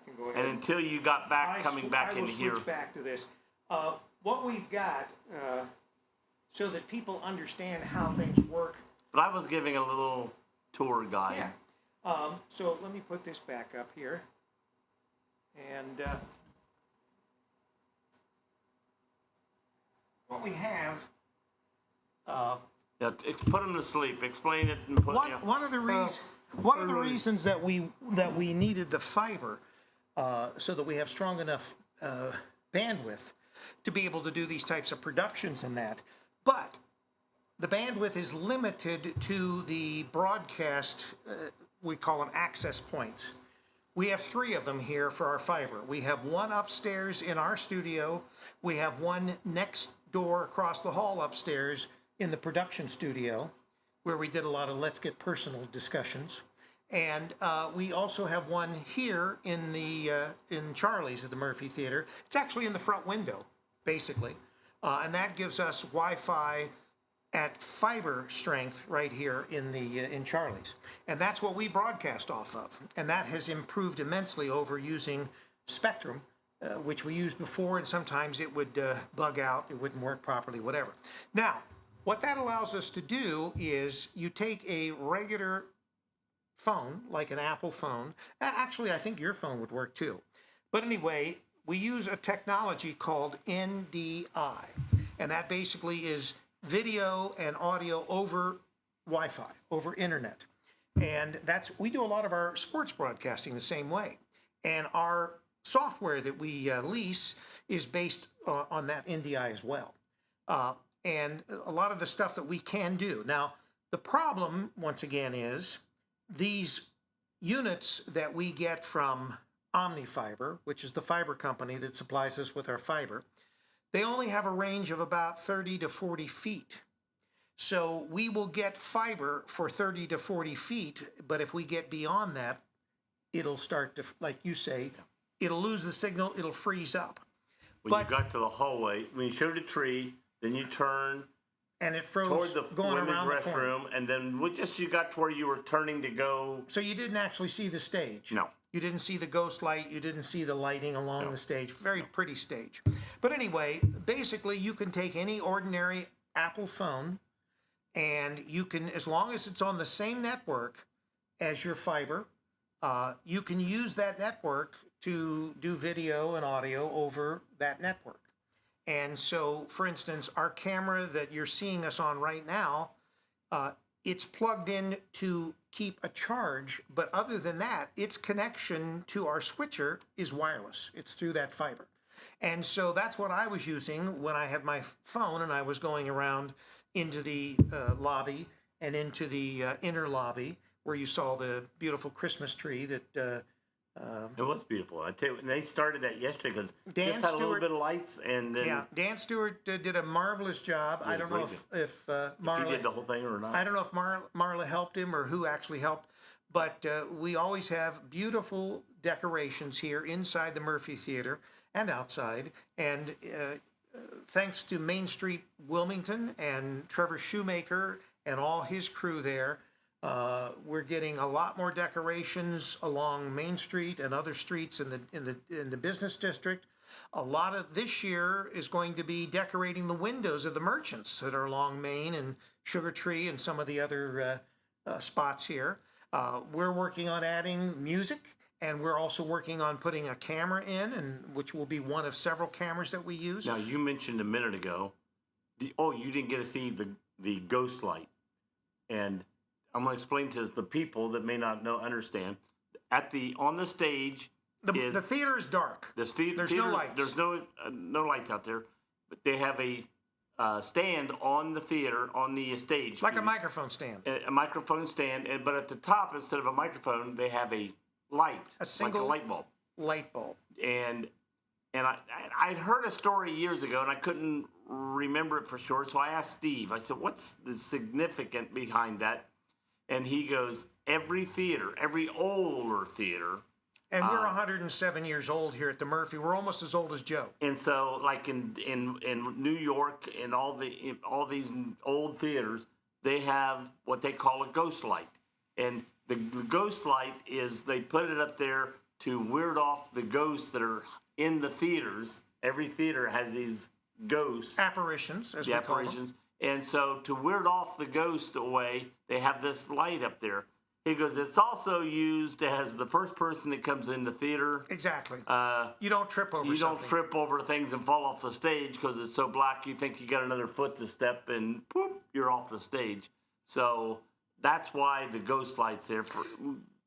can go ahead. And until you got back, coming back into here. I will switch back to this. What we've got, so that people understand how things work. But I was giving a little tour guide. Yeah. So let me put this back up here. And what we have. Yeah, put them to sleep. Explain it and put. One of the reasons that we needed the fiber, so that we have strong enough bandwidth to be able to do these types of productions and that, but the bandwidth is limited to the broadcast. We call them access points. We have 3 of them here for our fiber. We have one upstairs in our studio. We have one next door across the hall upstairs in the production studio, where we did a lot of Let's Get Personal discussions. And we also have one here in Charlie's at the Murphy Theater. It's actually in the front window, basically. And that gives us Wi-Fi at fiber strength right here in Charlie's. And that's what we broadcast off of. And that has improved immensely over using Spectrum, which we used before, and sometimes it would bug out, it wouldn't work properly, whatever. Now, what that allows us to do is you take a regular phone, like an Apple phone. Actually, I think your phone would work too. But anyway, we use a technology called NDI. And that basically is video and audio over Wi-Fi, over internet. And we do a lot of our sports broadcasting the same way. And our software that we lease is based on that NDI as well. And a lot of the stuff that we can do. Now, the problem, once again, is these units that we get from OmniFiber, which is the fiber company that supplies us with our fiber, they only have a range of about 30 to 40 feet. So we will get fiber for 30 to 40 feet, but if we get beyond that, it'll start to, like you say, it'll lose the signal, it'll freeze up. When you got to the hallway, when you showed a tree, then you turn and it froze toward the going women's around the corner. restroom, and then you got to where you were turning to go. So you didn't actually see the stage. No. You didn't see the ghost light. You didn't see the lighting along the stage. Very pretty stage. But anyway, basically, you can take any ordinary Apple phone, and you can, as long as it's on the same network as your fiber, you can use that network to do video and audio over that network. And so, for instance, our camera that you're seeing us on right now, it's plugged in to keep a charge, but other than that, its connection to our switcher is wireless. It's through that fiber. And so that's what I was using when I had my phone and I was going around into the lobby and into the inner lobby where you saw the beautiful Christmas tree that... it was beautiful. I tell you, and they started that yesterday because Dan just had a little Stewart- bit of lights, and then Yeah, Dan Stewart did a marvelous job. I don't know if Marla... if he did the whole thing or not. I don't know if Marla helped him or who actually helped, but we always have beautiful decorations here inside the Murphy Theater and outside. And thanks to Main Street Wilmington and Trevor Shoemaker and all his crew there, we're getting a lot more decorations along Main Street and other streets in the business district. A lot of this year is going to be decorating the windows of the merchants that are along Main and Sugar Tree and some of the other spots here. We're working on adding music, and we're also working on putting a camera in, and which will be one of several cameras that we use. Now, you mentioned a minute ago, you didn't get to see the ghost light. And I'm going to explain to the people that may not understand. On the stage, the theater is dark. There's no lights. There's no lights out there, but they have a stand on the theater, on the stage. Like a microphone stand. A microphone stand, but at the top, instead of a microphone, they have a light. A single like a light bulb. Light bulb. And I'd heard a story years ago, and I couldn't remember it for sure, so I asked Steve. I said, what's the significant behind that? And he goes, every older theater. And we're 107 years old here at the Murphy. We're almost as old as Joe. And so, like in New York and all these old theaters, they have what they call a ghost light. And the ghost light is, they put it up there to weird off the ghosts that are in the theaters. Every theater has these ghosts. Apparitions, as we call them. And so to weird off the ghost away, they have this light up there. He goes, it's also used as the first person that comes in the theater. Exactly. You don't trip over don't trip over things and fall off the stage because it's so black you think you got another foot to step and poof, you're off the stage. So that's why the ghost light's there.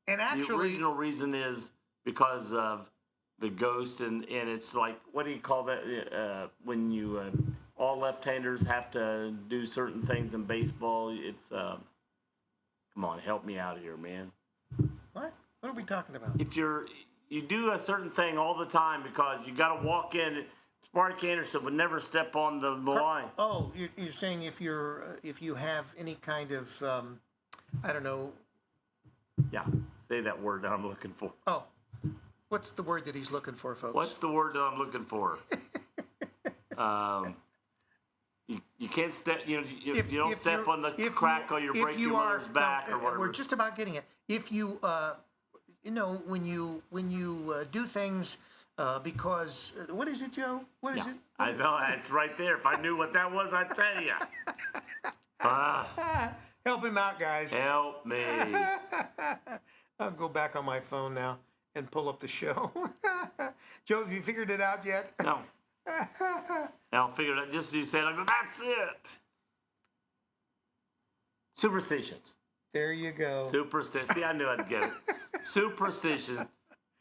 And actually, the original reason is because of the ghost, and it's like, what do you call that? When you all left-handers have to do certain things in baseball. It's come on, help me out here, man. What? What are we talking about? If you do a certain thing all the time because you got to walk in, Sparky Anderson would never step on the line. Oh, you're saying if you have any kind of I don't know. Yeah, say that word that I'm looking for. Oh, what's the word that he's looking for, folks? What's the word that I'm looking for? You can't step. If you don't step on the crack, or you break your mother's back, or whatever. We're just about getting it. If you, when you do things because what is it, Joe? What is it? I know it's right there. If I knew what that was, I'd tell you. Help him out, guys. Help me. I'll go back on my phone now and pull up the show. Joe, have you figured it out yet? No. I'll figure it out. Just as you said, I go, that's it. Superstitions. There you go. Superstitions. See, I knew I'd get it. Superstitions.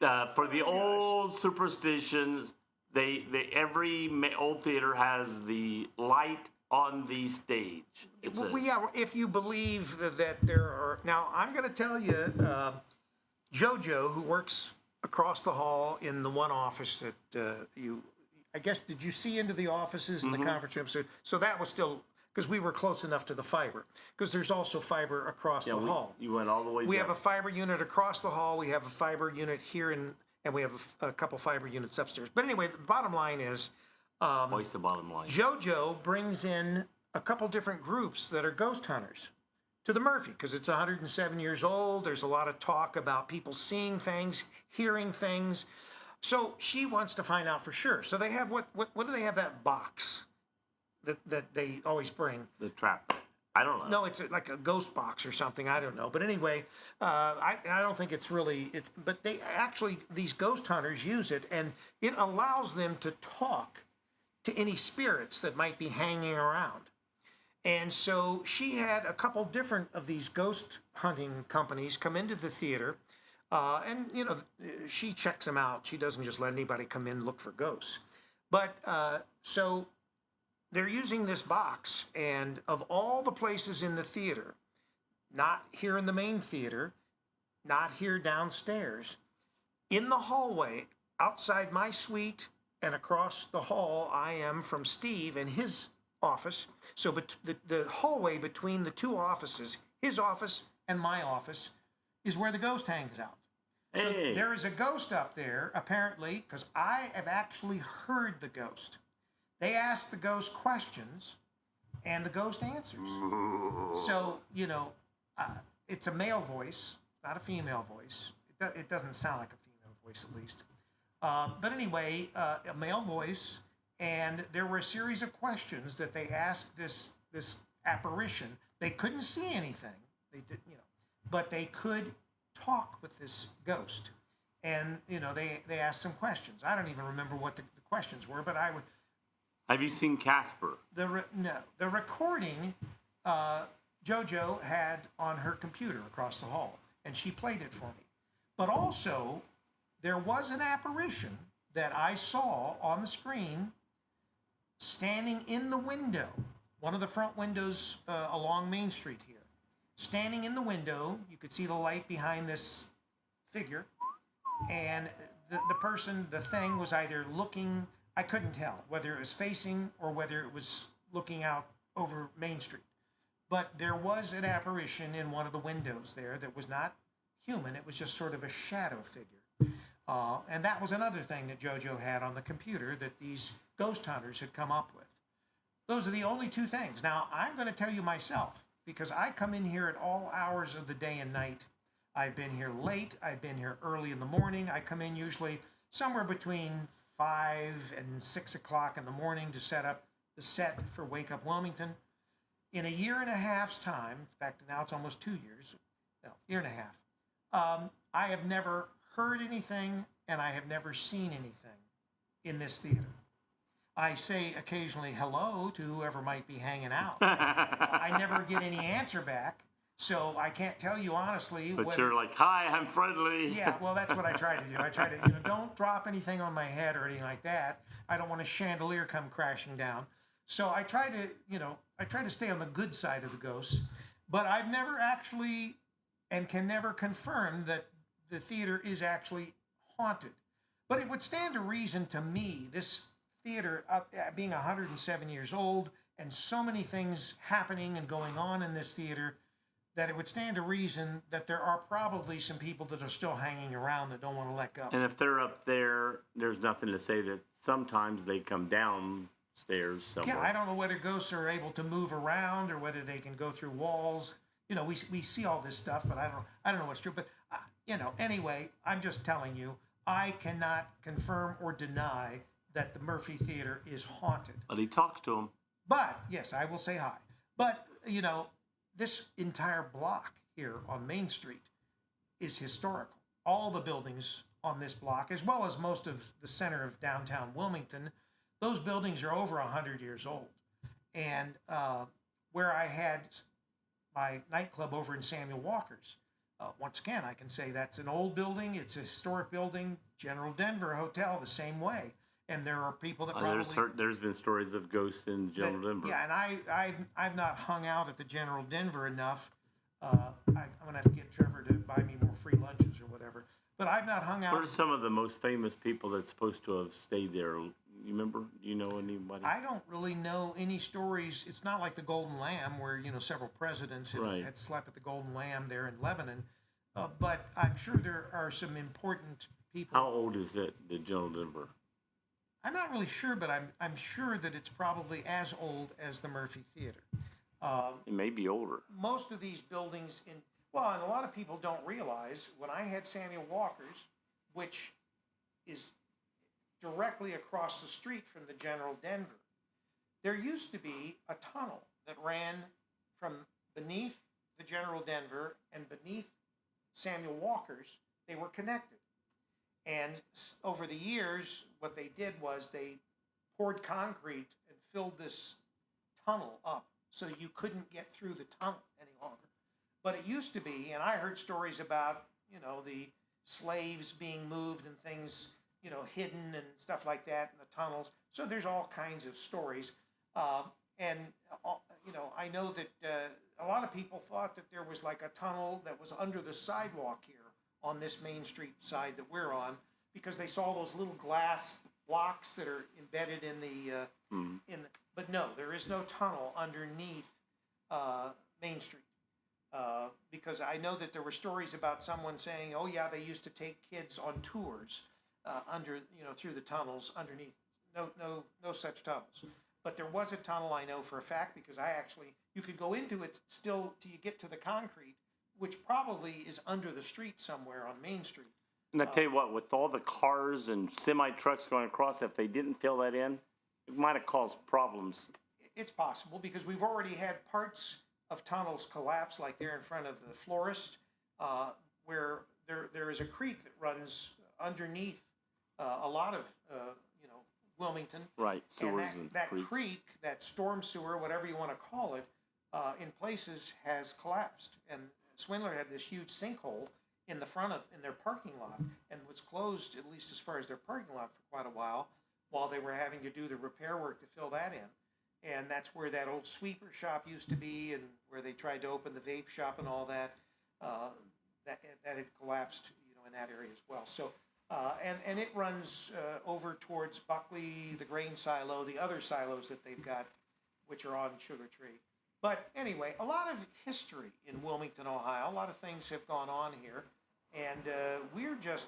For the old superstitions, every old theater has the light on the stage. If you believe that there are... Now, I'm going to tell you, JoJo, who works across the hall in the one office that I guess, did you see into the offices and the conference room? So that was still, because we were close enough to the fiber. Because there's also fiber across the hall. You went all the way down. We have a fiber unit across the hall. We have a fiber unit here, and we have a couple fiber units upstairs. But anyway, the bottom line is... What's the bottom line? JoJo brings in a couple different groups that are ghost hunters to the Murphy, because it's 107 years old. There's a lot of talk about people seeing things, hearing things. So she wants to find out for sure. So they have what do they have, that box that they always bring? The trap. I don't know. No, it's like a ghost box or something. I don't know. But anyway, I don't think it's really. But they actually, these ghost hunters use it, and it allows them to talk to any spirits that might be hanging around. And so she had a couple different of these ghost hunting companies come into the theater. And, she checks them out. She doesn't just let anybody come in and look for ghosts. But so they're using this box. And of all the places in the theater, not here in the main theater, not here downstairs, in the hallway, outside my suite and across the hall, I am from Steve and his office. So the hallway between the two offices, his office and my office, is where the ghost hangs out. So there is a ghost up there, apparently, because I have actually heard the ghost. They ask the ghost questions, and the ghost answers. So, it's a male voice, not a female voice. It doesn't sound like a female voice, at least. But anyway, a male voice, and there were a series of questions that they asked this apparition. They couldn't see anything. They did, but they could talk with this ghost. And they asked some questions. I don't even remember what the questions were, but I would. Have you seen Casper? No, the recording JoJo had on her computer across the hall, and she played it for me. But also, there was an apparition that I saw on the screen standing in the window, one of the front windows along Main Street here. Standing in the window, you could see the light behind this figure, and the thing was either looking, I couldn't tell whether it was facing or whether it was looking out over Main Street. But there was an apparition in one of the windows there that was not human. It was just sort of a shadow figure. And that was another thing that JoJo had on the computer that these ghost hunters had come up with. Those are the only two things. Now, I'm going to tell you myself, because I come in here at all hours of the day and night. I've been here late. I've been here early in the morning. I come in usually somewhere between 5 and 6 o'clock in the morning to set up the set for Wake Up Wilmington. In a year and a half's time, in fact, now it's almost 2 years, year and a half, I have never heard anything and I have never seen anything in this theater. I say occasionally hello to whoever might be hanging out. I never get any answer back, so I can't tell you honestly. But you're like, hi, I'm friendly. Yeah, well, that's what I try to do. I try to, don't drop anything on my head or anything like that. I don't want a chandelier come crashing down. So I try to stay on the good side of the ghosts. But I've never actually, and can never confirm that the theater is actually haunted. But it would stand to reason to me, this theater being 107 years old and so many things happening and going on in this theater, that it would stand to reason that there are probably some people that are still hanging around that don't want to let go. And if they're up there, there's nothing to say that sometimes they come downstairs somewhere. Yeah, I don't know whether ghosts are able to move around or whether they can go through walls. We see all this stuff, but I don't know what's true. But anyway, I'm just telling you, I cannot confirm or deny that the Murphy Theater is haunted. But he talks to him. But yes, I will say hi. But this entire block here on Main Street is historical. All the buildings on this block, as well as most of the center of downtown Wilmington, those buildings are over 100 years old. And where I had my nightclub over in Samuel Walker's, once again, I can say that's an old building. It's a historic building. General Denver Hotel, the same way. And there are people that probably... There's been stories of ghosts in General Denver. Yeah, and I've not hung out at the General Denver enough. I'm going to have to get Trevor to buy me more free lunches or whatever. But I've not hung out... What are some of the most famous people that's supposed to have stayed there? You remember? Do you know anybody? I don't really know any stories. It's not like the Golden Lamb where, several presidents had slept at the Golden Lamb there in Lebanon. But I'm sure there are some important people. How old is it, the General Denver? I'm not really sure, but I'm sure that it's probably as old as the Murphy Theater. It may be older. Most of these buildings and a lot of people don't realize, when I had Samuel Walker's, which is directly across the street from the General Denver, there used to be a tunnel that ran from beneath the General Denver and beneath Samuel Walker's. They were connected. And over the years, what they did was they poured concrete and filled this tunnel up so you couldn't get through the tunnel any longer. But it used to be, and I heard stories about, the slaves being moved and things, hidden and stuff like that in the tunnels. So there's all kinds of stories. I know that a lot of people thought that there was like a tunnel that was under the sidewalk here on this Main Street side that we're on, because they saw those little glass blocks that are embedded in the, but no, there is no tunnel underneath Main Street. Because I know that there were stories about someone saying, oh yeah, they used to take kids on tours through the tunnels underneath. No such tunnels. But there was a tunnel, I know for a fact, because you could go into it still till you get to the concrete, which probably is under the street somewhere on Main Street. And I tell you what, with all the cars and semi-trucks going across, if they didn't fill that in, it might have caused problems. It's possible because we've already had parts of tunnels collapse, like there in front of the florist, where there is a creek that runs underneath a lot of Wilmington. Right, sewers and and that creeks. creek, that storm sewer, whatever you want to call it, in places has collapsed. And Swindler had this huge sinkhole in their parking lot, and was closed, at least as far as their parking lot, for quite a while they were having to do the repair work to fill that in. And that's where that old sweeper shop used to be, and where they tried to open the vape shop and all that. That had collapsed, in that area as well. So, and it runs over towards Buckley, the grain silo, the other silos that they've got, which are on Sugar Tree. But anyway, a lot of history in Wilmington, Ohio. A lot of things have gone on here, and we're just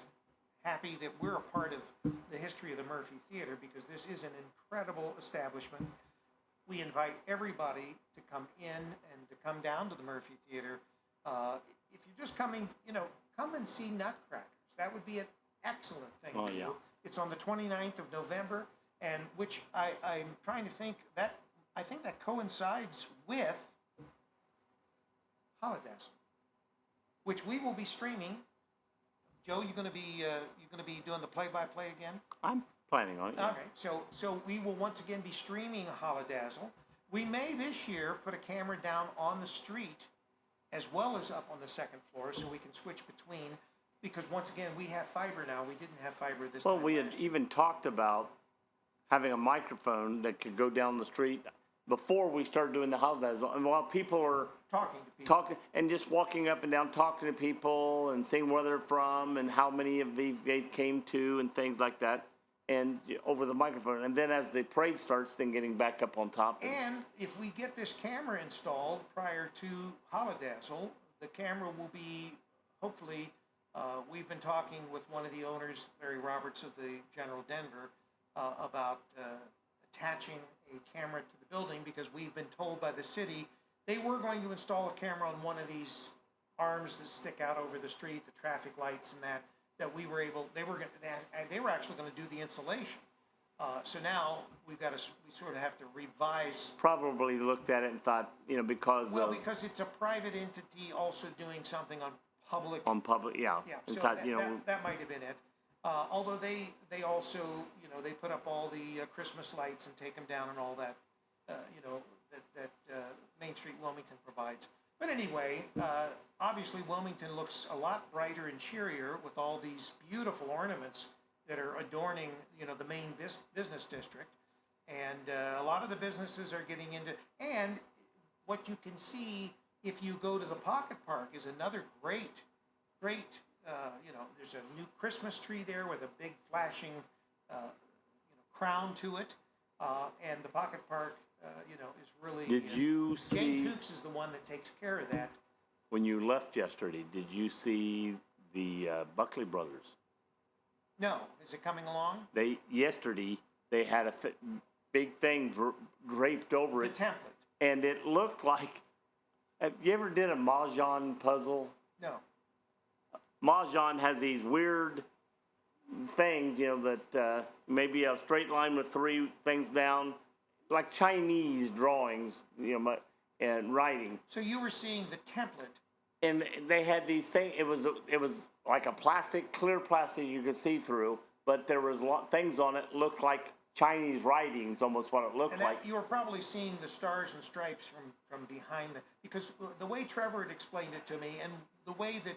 happy that we're a part of the history of the Murphy Theater, because this is an incredible establishment. We invite everybody to come in and to come down to the Murphy Theater. If you're just coming, come and see Nutcrackers. That would be an excellent thing to do. It's on the 29th of November, and which I'm trying to think that, I think that coincides with Holidays, which we will be streaming. Joe, you're going to be doing the play-by-play again? I'm planning on it. All right, so we will once again be streaming Holidazzle. We may this year put a camera down on the street as well as up on the second floor, so we can switch between, because once again, we have fiber now. We didn't have fiber this time. Well, we had even talked about having a microphone that could go down the street before we started doing the holidays. And while people are talking and just walking up and down, talking to people and seeing where they're from and how many of they came to and things like that, and over the microphone. And then as the parade starts, then getting back up on top. And if we get this camera installed prior to Holidazzle, the camera will be, hopefully, we've been talking with one of the owners, Larry Roberts of the General Denver, about attaching a camera to the building, because we've been told by the city they were going to install a camera on one of these arms that stick out over the street, the traffic lights and that they were actually going to do the installation. So now we sort of have to revise. Probably looked at it and thought, because it's a private entity also doing something on public. Yeah. So that might have been it. Although they also, they put up all the Christmas lights and take them down and all that, that Main Street Wilmington provides. But anyway, obviously Wilmington looks a lot brighter and cheerier with all these beautiful ornaments that are adorning, the main business district. And a lot of the businesses are getting into, and what you can see if you go to the Pocket Park is another great, there's a new Christmas tree there with a big flashing, crown to it. And the Pocket Park, is really. Did you see? Jane Tukes is the one that takes care of that. When you left yesterday, did you see the Buckley brothers? No. Is it coming along? Yesterday they had a big thing draped over it. The template. And it looked like. Have you ever did a Mahjong puzzle? No. Mahjong has these weird things, that maybe a straight line with three things down, like Chinese drawings, and writing. So you were seeing the template. And they had these things. It was like a clear plastic you could see through, but there was things on it looked like Chinese writings, almost what it looked like. You were probably seeing the stars and stripes from behind because the way Trevor had explained it to me, and the way that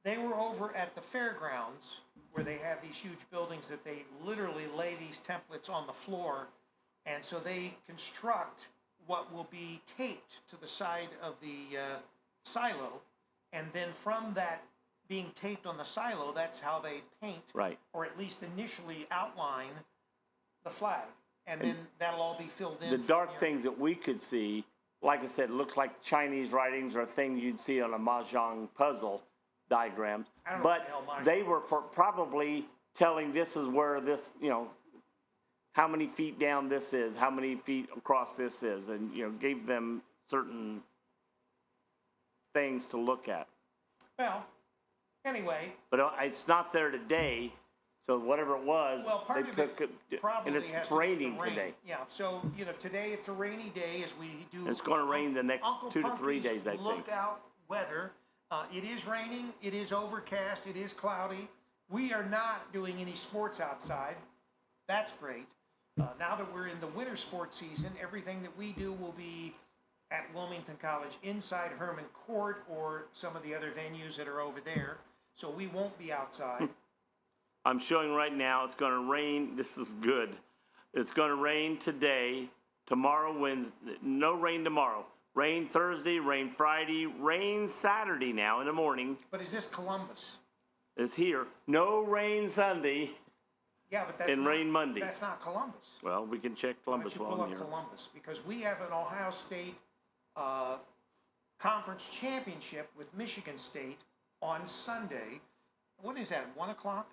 they were over at the fairgrounds, where they have these huge buildings that they literally lay these templates on the floor, and so they construct what will be taped to the side of the silo, and then from that being taped on the silo, that's how they paint, right, or at least initially outline the flag, and then that'll all be filled in. The dark things that we could see, like I said, looked like Chinese writings or things you'd see on a Mahjong puzzle diagrams, but they were probably telling this is where this, how many feet down this is, how many feet across this is, and gave them certain things to look at. Well, Anyway, But it's not there today, so whatever it was, well, part they of took it it, probably and it's has to do with raining the rain. today. Yeah, so, today it's a rainy day as we do. It's gonna rain the next Uncle 2 to 3 Punky's days, I think. Lookout weather. It is raining, it is overcast, it is cloudy. We are not doing any sports outside. That's great. Now that we're in the winter sports season, everything that we do will be at Wilmington College inside Herman Court or some of the other venues that are over there. So we won't be outside. I'm showing right now it's gonna rain. This is good. It's gonna rain today, tomorrow, Wednesday. No rain tomorrow. Rain Thursday, rain Friday, rain Saturday now in the morning. But is this Columbus? Is here. No rain Sunday. Yeah, but that's And not, rain Monday. That's not Columbus. Well, we can check Why don't Columbus you while pull I'm up here. Columbus? Because we have an Ohio State conference championship with Michigan State on Sunday. What is that, 1 o'clock?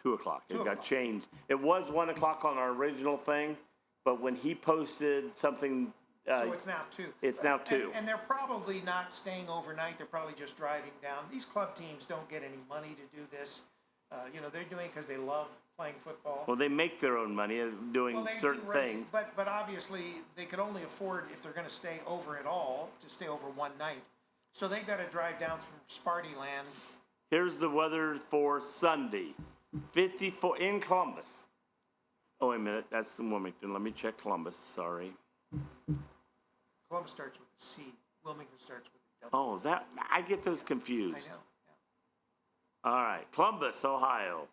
2 o'clock. It 2 got o'clock. changed. It was 1 o'clock on our original thing, but when he posted something, So it's now 2. it's now 2. And they're probably not staying overnight. They're probably just driving down. These club teams don't get any money to do this. They're doing it because they love playing football. Well, they make their own money doing Well, they certain do race, things. but obviously they could only afford, if they're going to stay over at all, to stay over one night. So they've got to drive down from Sparty Land. Here's the weather for Sunday. 54 in Columbus. Oh, wait a minute. That's in Wilmington. Let me check Columbus. Sorry. Columbus starts with a C. Wilmington starts with a W. Oh, is that? I get those confused. I know. All right. Columbus, Ohio.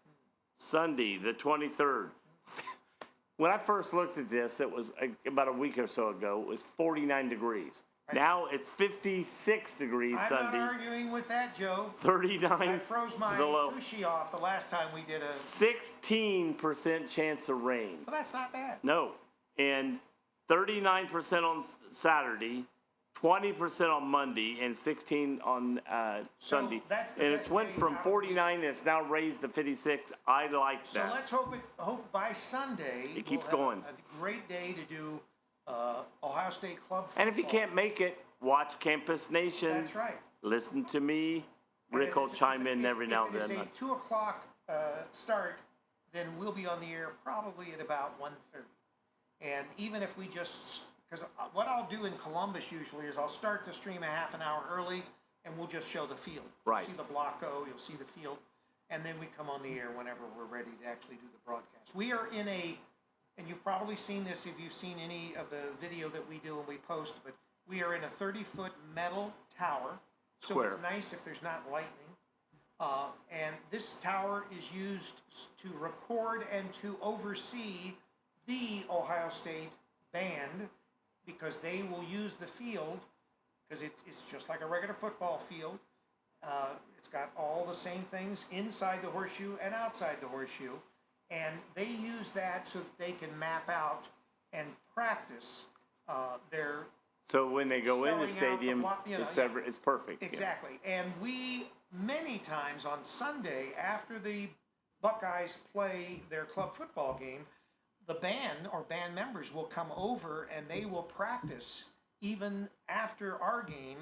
Sunday, the 23rd. When I first looked at this, it was about a week or so ago, it was 49 degrees. Right. Now it's 56 degrees I'm Sunday. not arguing with that, Joe. 39 I froze my the low. tushy off the last time we did a. 16% chance of rain. Well, that's not bad. No. And 39% on Saturday, 20% on Monday, and 16 on Sunday. that's the And best it's went day from out. 49 and it's now raised to 56. I like So that. let's hope by Sunday It keeps we'll have going. A great day to do Ohio State club football. And if you can't make it, watch Campus Nation. That's right. Listen to me. And Rick if will it's- chime if- in every now and If then. it is a 2 o'clock start, then we'll be on the air probably at about 1:30. And even if we just, because what I'll do in Columbus usually is I'll start the stream a half an hour early, and we'll just show the field. Right. You'll see the block go, you'll see the field, and then we come on the air whenever we're ready to actually do the broadcast. We are in and you've probably seen this if you've seen any of the video that we do and we post, but we are in a 30-foot metal tower. So Square. it's nice if there's not lightning. And this tower is used to record and to oversee the Ohio State band, because they will use the field, because it's just like a regular football field. It's got all the same things inside the horseshoe and outside the horseshoe. And they use that so that they can map out and practice their. So when they go in the Spelling out the stadium, block, it's perfect. Yeah. Exactly. And we, many times on Sunday, after the Buckeyes play their club football game, the band or band members will come over and they will practice even after our game.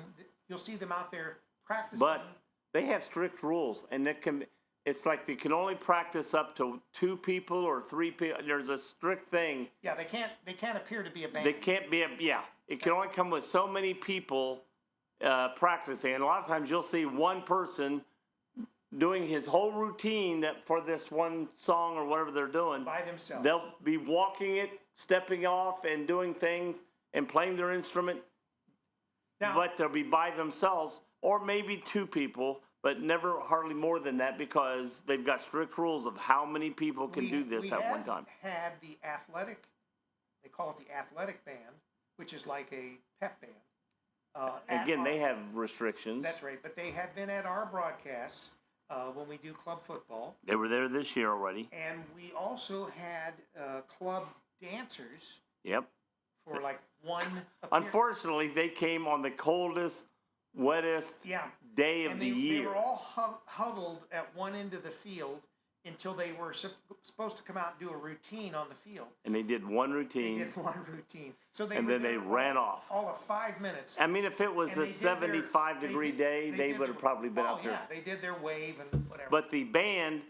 You'll see them out there practicing. But they have strict rules, and it's like they can only practice up to 2 people or 3 people. There's a strict thing. Yeah, they can't appear to be a band. They can't be it can only come with so many people practicing. And a lot of times you'll see one person doing his whole routine that for this one song or whatever they're doing. By themselves. They'll be walking it, stepping off and doing things and playing their instrument, Now, but they'll be by themselves, or maybe 2 people, but never hardly more than that, because they've got strict rules of how many people can do this at one time. We have had the athletic, they call it the athletic band, which is like a pep band. Again, they have restrictions. That's right, but they have been at our broadcasts when we do club football. They were there this year already. And we also had club dancers Yep. for like one appearance. Unfortunately, they came on the coldest, wettest Yeah. day of And the they year. were all huddled at one end of the field, until they were supposed to come out and do a routine on the field. And they did one They routine. did one routine. So they And were then they there ran off. all of 5 minutes. I mean, if it was And a they did their- 75-degree day, they did would have their- probably been oh, out there. yeah, they did their wave and whatever. But the band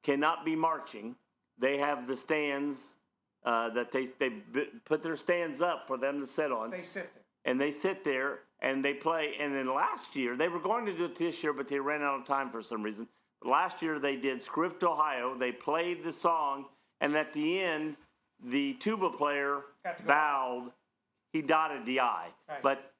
cannot be marching. They have the stands that they put their stands up for them to sit on. they sit there. And they sit there and they play. And then last year, they were going to do it this year, but they ran out of time for some reason. But last year, they did Script, Ohio. They played the song. And at the end, the tuba player Got to go. bowed. He dotted the I. Right. But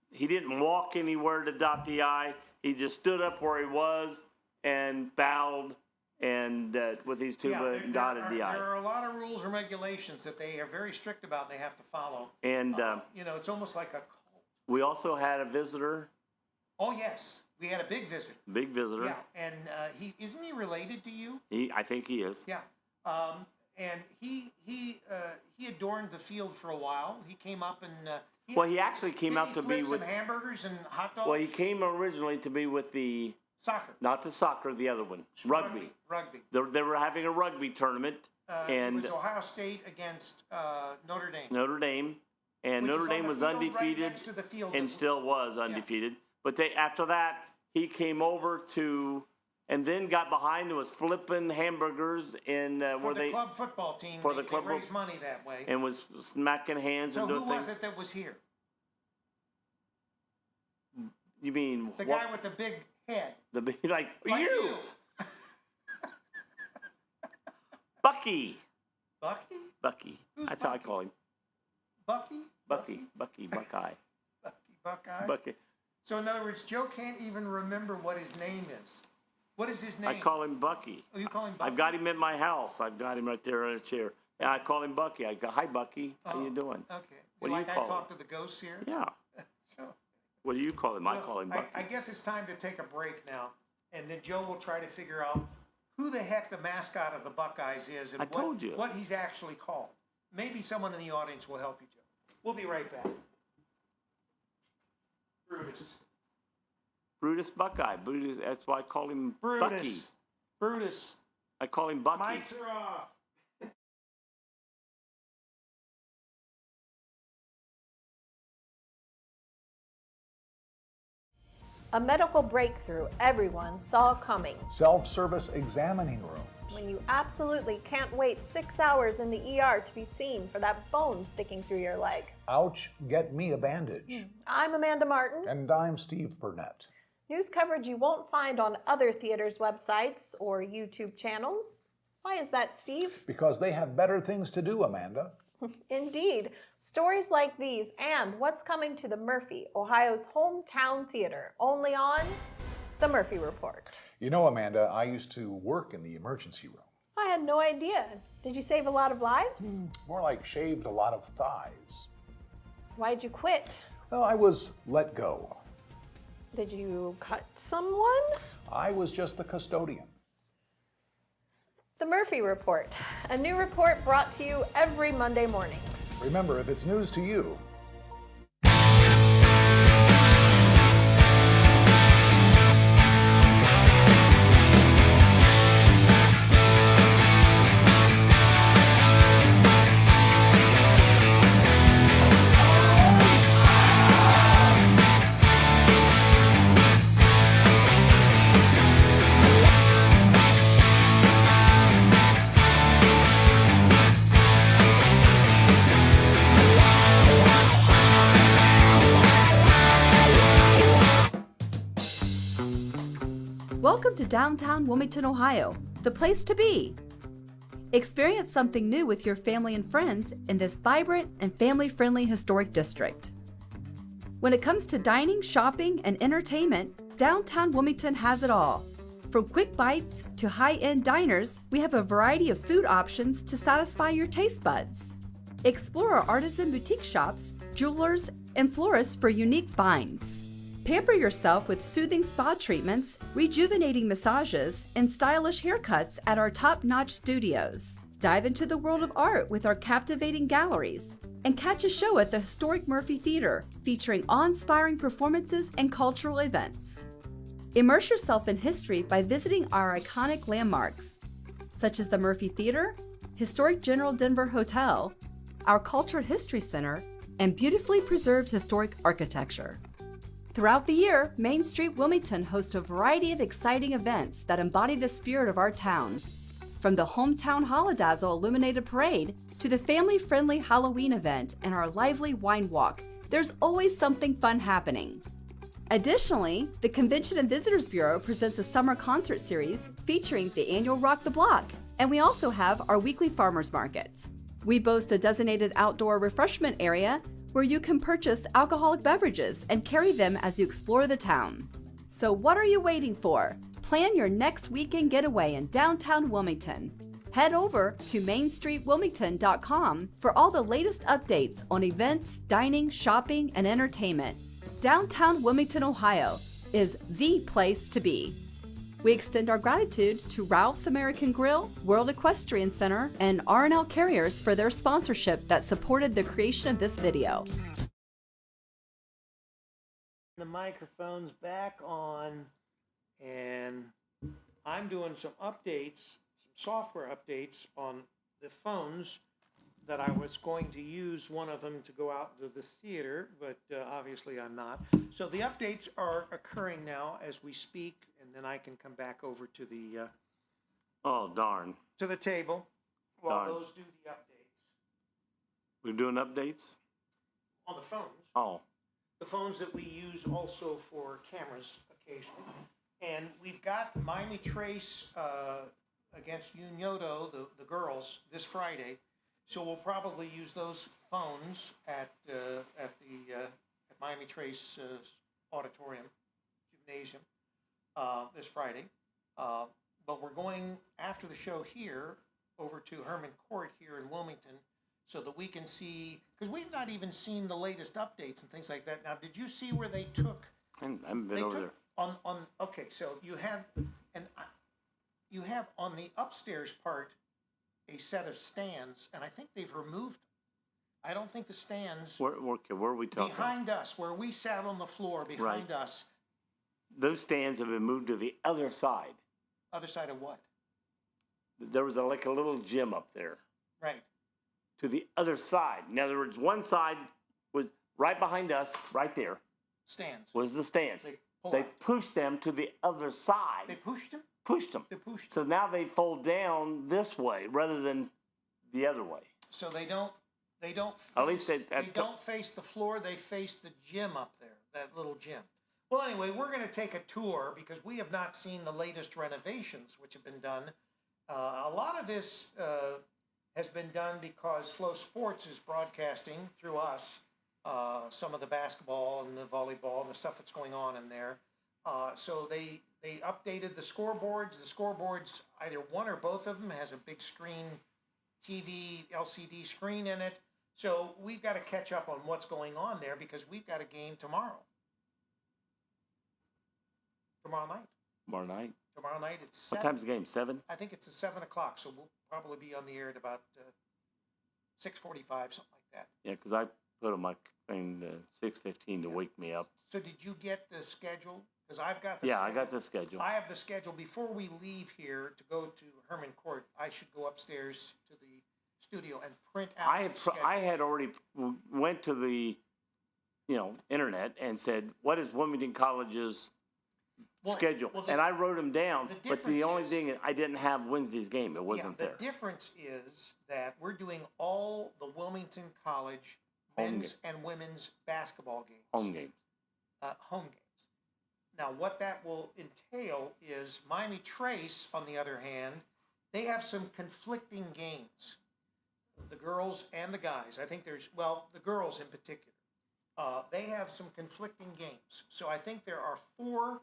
he didn't walk anywhere to dot the I. He just stood up where he was and bowed and with his tuba there, and dotted the I. there are a lot of rules and regulations that they are very strict about. They have to follow. And You know, it's almost like a cult. we also had a visitor, Oh yes, we had a big visitor. big visitor. Yeah, and isn't he related to you? I think he is. Yeah, and he adorned the field for a while. He came up and Well, he actually came didn't out he to be flip with. some hamburgers and hot dogs. Well, he came originally to be with the, Soccer, not the soccer, the other one, rugby. rugby. They were having a rugby tournament, It and was Ohio State against Notre Dame. Notre Dame, and Which Notre is on Dame the was field right undefeated, next to the field and that- still was undefeated. But after that, he came over to, and then got behind and was flipping hamburgers in for where the they club football team. for they, the club they raised money that way. and was smacking hands So and who doing was things. it that was here? You mean The what? guy with the big head. The big Like you, Bucky. Bucky? Bucky. Who's That's how I Bucky? call him. Bucky? Bucky. Buckeye. Bucky Buckeye? Bucky. So in other words, Joe can't even remember what his name is. What is his name? I call him Bucky. Oh, you call him Bucky? I've got him in my house. I've got him right there in a chair. And I call him Bucky. I go, hi, Bucky. How you doing? Okay. What do you like call I talk him? to the ghosts here? Yeah. So, What do you call him? I well, call him Bucky. I guess it's time to take a break now. And then Joe will try to figure out who the heck the mascot of the Buckeyes is and I told you. what he's actually called. Maybe someone in the audience will help you, Joe. We'll be right back. Brutus. Brutus Buckeye. Brutus, that's why I call him Brutus. Bucky. Brutus. I call him Bucky. Mics are off. A medical breakthrough everyone saw coming. Self-service examining room. When you absolutely can't wait 6 hours in the ER to be seen for that bone sticking through your leg. Ouch, get me a bandage. I'm Amanda Martin. And I'm Steve Burnett. News coverage you won't find on other theaters' websites or YouTube channels. Why is that, Steve? Because they have better things to do, Amanda. Indeed. Stories like these and what's coming to the Murphy, Ohio's hometown theater, only on The Murphy Report. You know, Amanda, I used to work in the emergency room. I had no idea. Did you save a lot of lives? More like shaved a lot of thighs. Why'd you quit? Well, I was let go. Did you cut someone? I was just the custodian. The Murphy Report, a new report brought to you every Monday morning. Remember, if it's news to you, Welcome to downtown Wilmington, Ohio, the place to be. Experience something new with your family and friends in this vibrant and family-friendly historic district. When it comes to dining, shopping, and entertainment, downtown Wilmington has it all. From quick bites to high-end diners, we have a variety of food options to satisfy your taste buds. Explore our artisan boutique shops, jewelers, and florists for unique finds. Pamper yourself with soothing spa treatments, rejuvenating massages, and stylish haircuts at our top-notch studios. Dive into the world of art with our captivating galleries. And catch a show at the historic Murphy Theater, featuring awe-inspiring performances and cultural events. Immerse yourself in history by visiting our iconic landmarks. such as the Murphy Theater, historic General Denver Hotel, our Cultural History Center, and beautifully preserved historic architecture. Throughout the year, Main Street Wilmington hosts a variety of exciting events that embody the spirit of our town. From the Hometown Holodazzle Illuminated Parade to the family-friendly Halloween event and our lively wine walk, there's always something fun happening. Additionally, the Convention and Visitors Bureau presents a summer concert series featuring the annual Rock the Block, and we also have our weekly farmers market. We boast a designated outdoor refreshment area where you can purchase alcoholic beverages and carry them as you explore the town. So what are you waiting for? Plan your next weekend getaway in downtown Wilmington. Head over to mainstreetwilmington.com for all the latest updates on events, dining, shopping, and entertainment. Downtown Wilmington, Ohio is the place to be. We extend our gratitude to Ralph's American Grill, World Equestrian Center, and R&L Carriers for their sponsorship that supported the creation of this video. The microphone's back on, and I'm doing some updates, some software updates on the phones that I was going to use one of them to go out to the theater, but obviously I'm not. So the updates are occurring now as we speak, and then I can come back over to the Oh, darn. to the table while Darn. those do the updates We're doing updates? on the phones. Oh, The phones that we use also for cameras occasionally. And we've got Miami Trace against Unyoto, the girls, this Friday. So we'll probably use those phones at Miami Trace Auditorium, Gymnasium, this Friday. But we're going after the show here over to Herman Court here in Wilmington so that we can see, because we've not even seen the latest updates and things like that. Now, did you see where they took? I haven't been They over took there. on okay, so you have you have on the upstairs part a set of stands, and I think they've removed them. I don't think the stands Where are we talking? behind us, where we sat on the floor behind us. Those stands have been moved to the other side. Other side of what? There was like a little gym up there. Right. To the other side. In other words, one side was right behind us, right there, Stands. was the stands. They pull They out. pushed them to the other side. They pushed them. pushed them. They pushed So them. now they fold down this way rather than the other way. So they don't. They don't. Face, At least they don't face the floor. They face the gym up there. That little gym. Well, anyway, we're going to take a tour because we have not seen the latest renovations which have been done. A lot of this has been done because Flow Sports is broadcasting through us some of the basketball and the volleyball and the stuff that's going on in there. So they updated the scoreboards. The scoreboards, either one or both of them, has a big screen TV LCD screen in it. So we've got to catch up on what's going on there because we've got a game tomorrow. Tomorrow night. Tomorrow night. Tomorrow night it's 7. What time's the game? 7? I think it's at 7 o'clock, so we'll probably be on the air at about 6:45, something like that. Yeah, because I put on my thing 6:15 to wake me up. So did you get the schedule? Because I've got the Yeah, I schedule. got the schedule. I have the schedule. Before we leave here to go to Herman Court, I should go upstairs to the studio and print out the schedule. I had already went to the, internet and said, what is Wilmington College's schedule? well, and I wrote them down, the but the only difference thing, I didn't have Wednesday's game. It wasn't the there. difference is that we're doing all the Wilmington College Home men's and women's basketball games. Home game. Home games. Now, what that will entail is Miami Trace, on the other hand, they have some conflicting games. The girls and the guys. I think the girls in particular. They have some conflicting games. So I think there are 4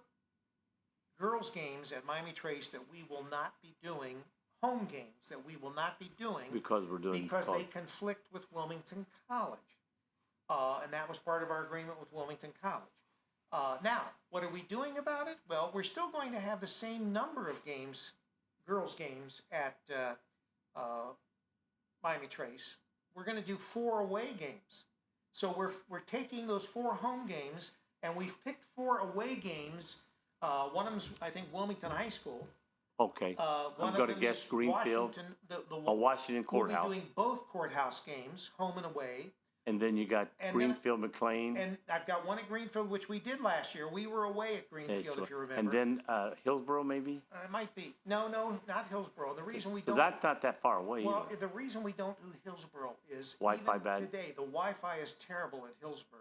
girls' games at Miami Trace that we will not be doing, home games that we will not be doing. Because we're doing Because they college. conflict with Wilmington College. And that was part of our agreement with Wilmington College. Now, what are we doing about it? Well, we're still going to have the same number of games, girls' games, at Miami Trace. We're going to do 4 away games. So we're taking those 4 home games, and we've picked 4 away games. One of them's, I think, Wilmington High School. Okay. One I'm of going to them guess is Greenfield. Washington, Washington Courthouse. We'll be doing both courthouse games, home and away. And then you got And Greenfield, McLean. And I've got one at Greenfield, which we did last year. We were away at Greenfield, if you remember. And then Hillsborough, maybe? It might be. No, not Hillsborough. The reason we Because don't. that's not that far away Well, either. the reason we don't do Hillsborough is Wi-Fi even bad? today, the Wi-Fi is terrible at Hillsborough.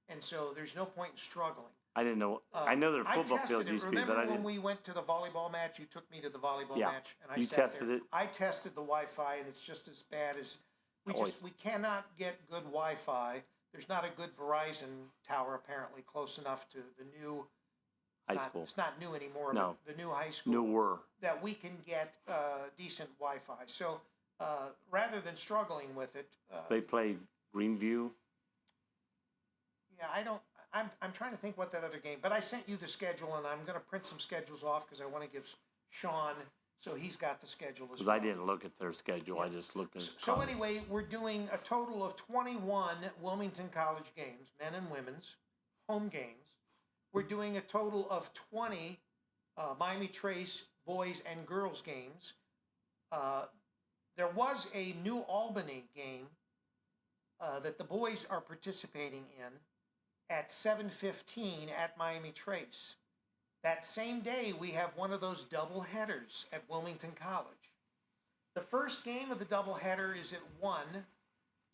And so there's no point in struggling. I didn't know. I know their football tested field it. used to be, Remember but I when didn't. we went to the volleyball match? You took me to the volleyball Yeah. match, and I You sat tested there. it? I tested the Wi-Fi, and it's just as bad as Always. we cannot get good Wi-Fi. There's not a good Verizon tower apparently close enough to the new High school. It's not new anymore. No. But the new high school Newer. that we can get decent Wi-Fi. So rather than struggling with it, They played Greenview. yeah, I'm trying to think what that other game, but I sent you the schedule, and I'm going to print some schedules off because I want to give Sean, so he's got the schedule as Because well. I didn't look at their schedule. I just looked at So anyway, we're doing a total of 21 Wilmington College games, men and women's, home games. We're doing a total of 20 Miami Trace boys and girls games. There was a New Albany game that the boys are participating in at 7:15 at Miami Trace. That same day, we have one of those double headers at Wilmington College. The first game of the doubleheader is at 1.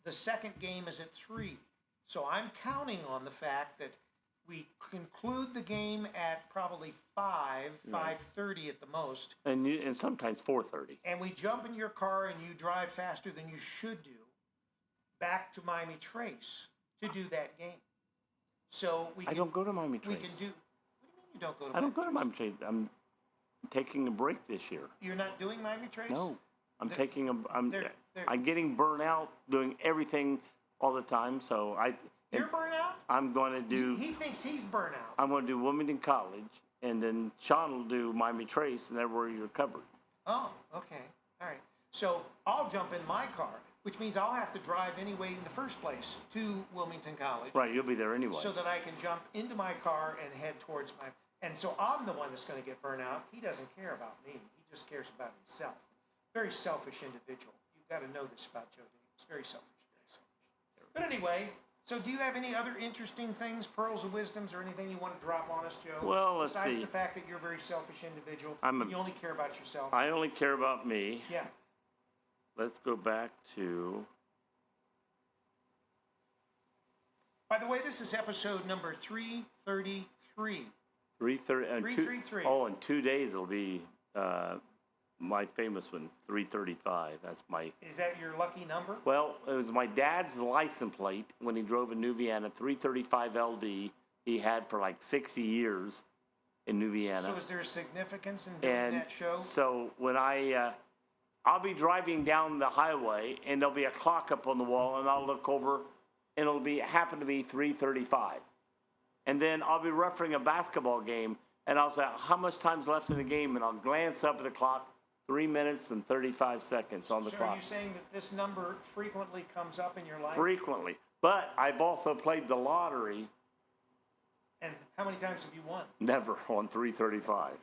The second game is at 3. So I'm counting on the fact that we conclude the game at probably 5:30 at the most, and sometimes 4:30. and we jump in your car and you drive faster than you should do back to Miami Trace to do that game. So we I can, don't go to Miami we Trace. can do. What do you mean you don't go to? I don't go to Miami Miami Trace. I'm taking a break this year. Trace? You're not doing Miami Trace? No, I'm They're- taking a. I'm they're- I'm getting burnt out doing everything all the time. So You're burnt out? I'm going to do. He thinks he's burnt out. I'm going to do Wilmington College, and then Sean will do Miami Trace, and everywhere you're covered. Oh, okay. All right. So I'll jump in my car, which means I'll have to drive anyway in the first place to Wilmington College. Right, you'll be there anyway. So that I can jump into my car and head towards my. And so I'm the one that's going to get burnt out. He doesn't care about me. He just cares about himself. Very selfish individual. You've got to know this about Joe Davis. Very selfish. Very selfish. But anyway, so do you have any other interesting things, pearls of wisdoms, or anything you want to drop on us, Joe? Well, let's Besides see. the fact that you're a very selfish individual, I'm you only care about yourself. I only care about me. Yeah. Let's go back to. By the way, this is episode number 333. 3:30. 333. Oh, in 2 days it'll be my famous one, 335. That's my. Is that your lucky number? Well, it was my dad's license plate when he drove a New Vienna 335 LD. He had for like 60 years in New Vienna. So is there a significance in doing And that show? so when I'll be driving down the highway and there'll be a clock up on the wall, and I'll look over, and it'll be happen to be 3:35, and then I'll be refereeing a basketball game, and I'll say how much time's left in the game, and I'll glance up at the clock, 3 minutes and 35 seconds on the So clock. are you saying that this number frequently comes up in your life? Frequently, but I've also played the lottery. And how many times have you won? Never on 335.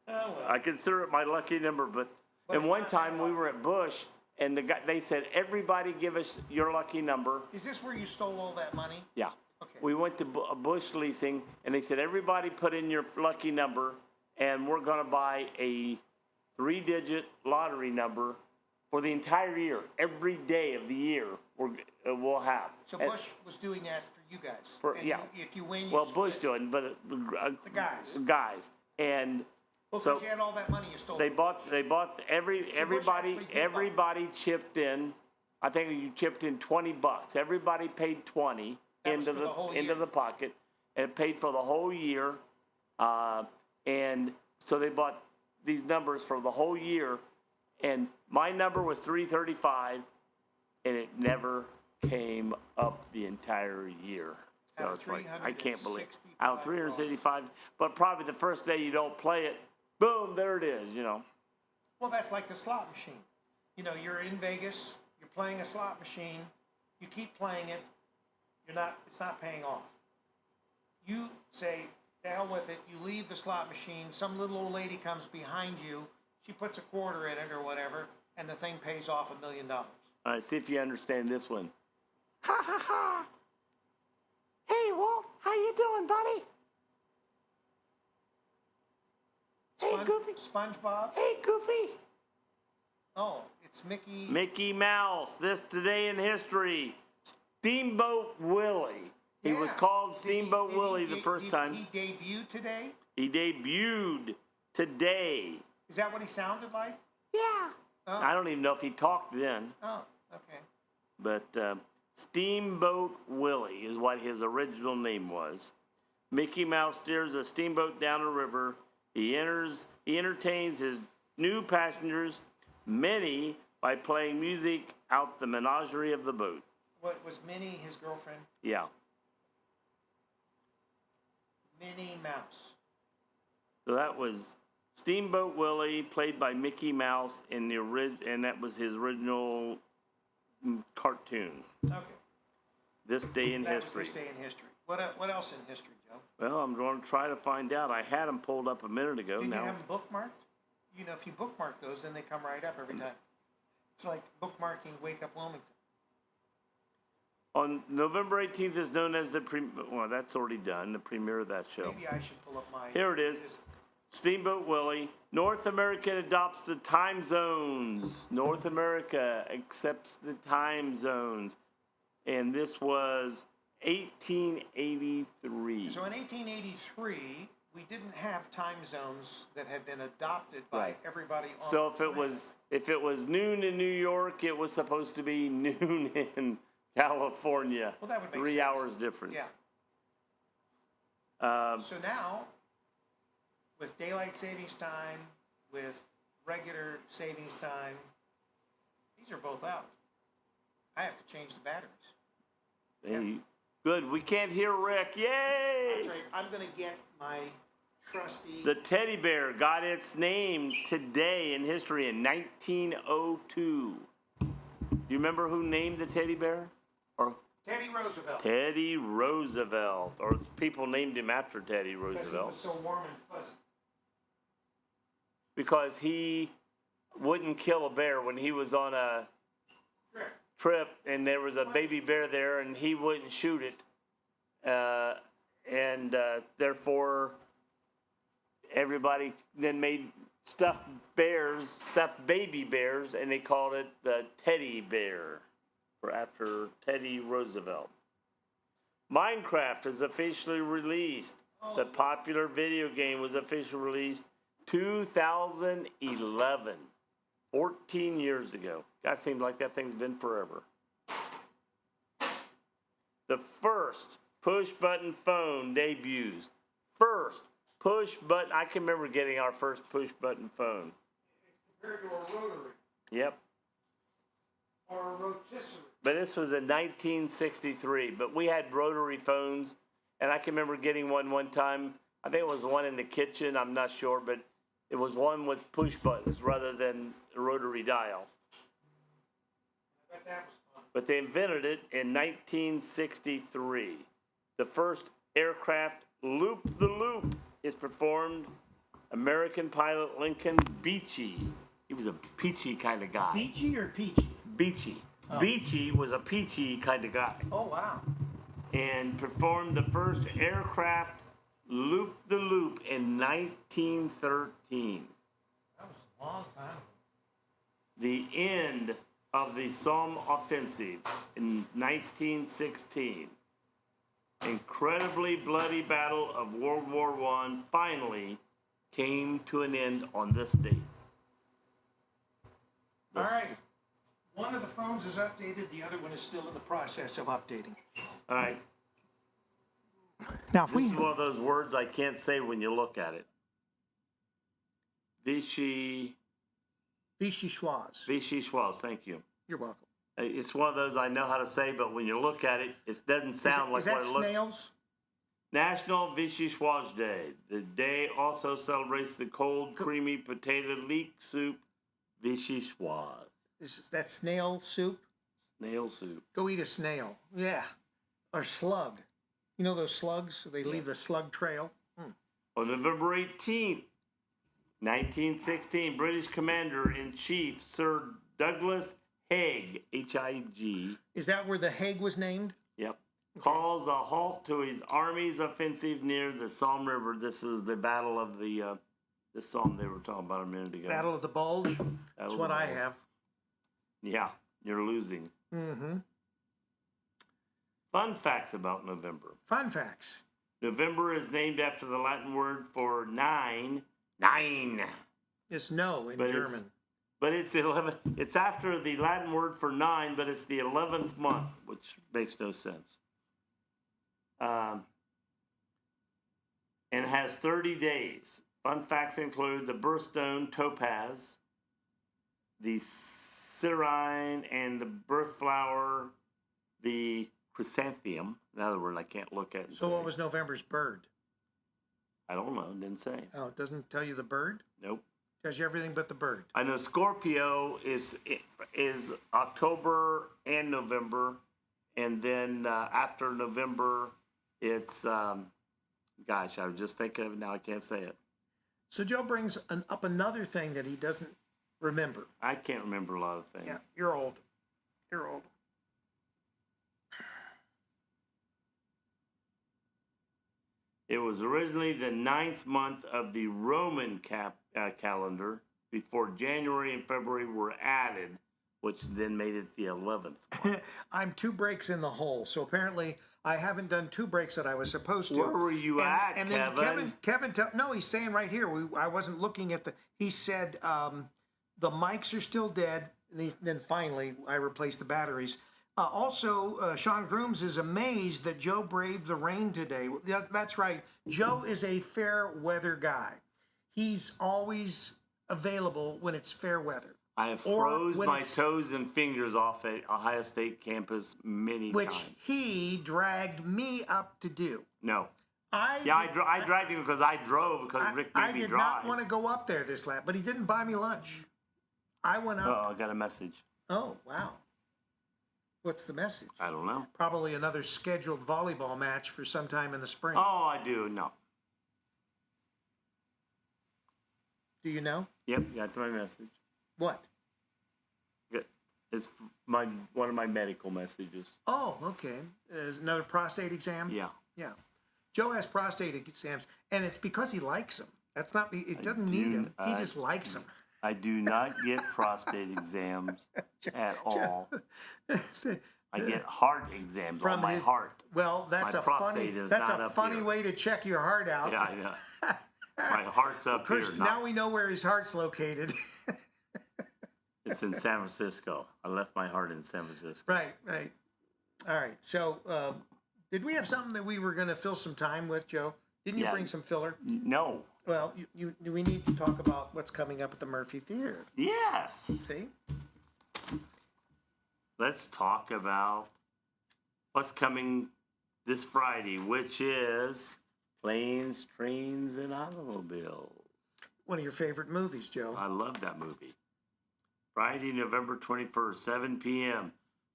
Oh, well. I consider it my lucky number, but it's one not time that we lucky. were at Bush, and they said, everybody give us your lucky number. Is this where you stole all that money? Yeah. Okay. We went to Bush Leasing, and they said, everybody put in your lucky number, and we're going to buy a 3-digit lottery number for the entire year. Every day of the year we'll have. So And- Bush was doing that for you guys. And yeah. If you win, you Well, split. Bush doing, but The guys. guys, and Well, so because you had all that money you stole. they bought everybody actually did everybody chipped in. I think you chipped in $20. Everybody paid 20 That was into for the whole into year. the pocket, and it paid for the whole year. And so they bought these numbers for the whole year, and my number was 335, and it never came up the entire year. So Out of it's like I can't believe 365 out of 385, but probably the first day you don't play it, boom, there it is. Well, that's like the slot machine. You know, you're in Vegas, you're playing a slot machine, you keep playing it, it's not paying off. You say, To hell with it. You leave the slot machine. Some little old lady comes behind you. She puts a quarter in it or whatever, and the thing pays off $1 million. All right, see if you understand this one. Ha ha ha! Hey, Walt, how you doing, buddy? Hey, Goofy. SpongeBob? Hey, Goofy. Oh, it's Mickey. Mickey Mouse. This today in history. Steamboat Willie. He was called Steamboat Willie the first time. He debuted today? He debuted today. Is that what he sounded like? Yeah. Oh. I don't even know if he talked then. Oh, okay. But Steamboat Willie is what his original name was. Mickey Mouse steers a steamboat down a river. He entertains his new passengers, many by playing music out the menagerie of the boat. What was Minnie his girlfriend? Yeah. Minnie Mouse. So that was Steamboat Willie, played by Mickey Mouse in the and that was his original cartoon. Okay. This day in history. This day in history. What else in history, Joe? Well, I'm going to try to find out. I had them pulled up a minute ago. Did now you have them bookmarked? You know, if you bookmark those, then they come right up every time. It's like bookmarking Wake Up Wilmington. On November 18th is known as the well, that's already done, the premiere of that show. Maybe I should pull up my... Here it is. Steamboat Willie. North America adopts the time zones. North America accepts the time zones. And this was 1883. So in 1883, we didn't have time zones that had been adopted by everybody on So the planet. if it was noon in New York, it was supposed to be noon in California. Well, that would make 3 sense. hours difference. Yeah. So now, with daylight savings time, with regular savings time, these are both out. I have to change the batteries. Hey, good. We can't hear Rick. Yay! That's right. I'm going to get my trusty... The teddy bear got its name today in history in 1902. Do you remember who named the teddy bear? Or Teddy Roosevelt. Teddy Roosevelt. Or people named him after Teddy Because he Roosevelt. was so warm and fuzzy. Because he wouldn't kill a bear when he was on a trip and there was a baby bear there and he wouldn't shoot it. Therefore, everybody then made stuffed baby bears, and they called it the teddy bear after Teddy Roosevelt. Minecraft is officially released. The popular video game was officially released 2011, 14 years ago. That seems like that thing's been forever. The first push-button phone debuts. First push-button. I can remember getting our first push-button phone. Compared to a rotary Yep. or a rotisserie. But this was in 1963. But we had rotary phones, and I can remember getting one time. I think it was the one in the kitchen. I'm not sure, but it was one with push buttons rather than a rotary dial. I bet that was fun. But they invented it in 1963. The first aircraft loop-the-loop is performed. American pilot Lincoln Beechey. He was a peachy kind of guy. Beachy or peachy? Beechey. Oh. Beechey was a peachy kind of guy. Oh, wow. And performed the first aircraft loop-the-loop in 1913. That was a long time ago. The end of the Somme offensive in 1916. Incredibly bloody battle of World War I finally came to an end on this date. All right. One of the phones is updated. The other one is still in the process of updating. All right. Now, if This is one of those words I can't say when you look at it. Vichy Schwaz, thank you. You're welcome. It's one of those I know how to say, but when you look at it, it doesn't sound like Is that what it looks. snails? National Vichy Schwaz Day. The day also celebrates the cold, creamy potato leek soup, Vichy Schwaz. Is that snail soup? Snail soup. Go eat a snail. Yeah. Or slug. You know those slugs? They leave the slug trail. On November 18th, 1916, British Commander-in-Chief Sir Douglas Haig, H-I-G. Is that where the Hague was named? Yep. Calls a halt to his army's offensive near the Somme River. This is the battle of the Somme they were talking about a minute ago. Battle of the Bulge? That's what I have. Yeah, you're losing. Mm-hmm. Fun facts about November. Fun facts. November is named after the Latin word for nine. Nine. It's no in German. But it's the 11th. It's after the Latin word for 9, but it's the 11th month, which makes no sense. And has 30 days. Fun facts include the birthstone topaz, the sirine, and the birth flower, the chrysanthemum. In other words, I can't look at it. So what was November's bird? I don't know. It didn't say. Oh, it doesn't tell you the bird? Nope. Tells you everything but the bird. I know Scorpio is October and November, and then after November, it's gosh, I was just thinking of it now. I can't say it. So Joe brings up another thing that he doesn't remember. I can't remember a lot of things. Yeah, you're old. You're old. It was originally the 9th month of the Roman calendar before January and February were added, which then made it the 11th month. I'm 2 breaks in the hole, so apparently I haven't done 2 breaks that I was supposed to. Where were you at, and Kevin? Then Kevin, no, he's saying right here. I wasn't looking at the. He said the mics are still dead. And then finally, I replaced the batteries. Also, Sean Grooms is amazed that Joe braved the rain today. That's right. Joe is a fair weather guy. He's always available when it's fair weather. I have froze my toes and fingers off at Ohio State campus many times. Which he dragged me up to do. No. I dragged him because I drove because Rick made me drive. I did not want to go up there this lap, but he didn't buy me lunch. I went up. Oh, I got a message. Oh, wow. What's the message? I don't know. Probably another scheduled volleyball match for sometime in the spring. Oh, I do. No. Do you know? Yep, got my message. What? Good. It's one of my medical messages. Oh, okay. Is another prostate exam? Yeah. Yeah. Joe has prostate exams, and it's because he likes them. That's not. It doesn't need them. He just likes them. I do not get prostate exams at all. I get heart exams on my heart. Well, that's a funny way to check your heart out. Yeah, yeah. My heart's up here. Now we know where his heart's located. It's in San Francisco. I left my heart in San Francisco. Right, right. All right. So, did we have something that we were going to fill some time with, Joe? Didn't you bring some filler? No. Well, we need to talk about what's coming up at the Murphy Theater. Yes. See? Let's talk about what's coming this Friday, which is Planes, Trains, and Automobiles. One of your favorite movies, Joe. I love that movie. Friday, November 21st, 7 p.m.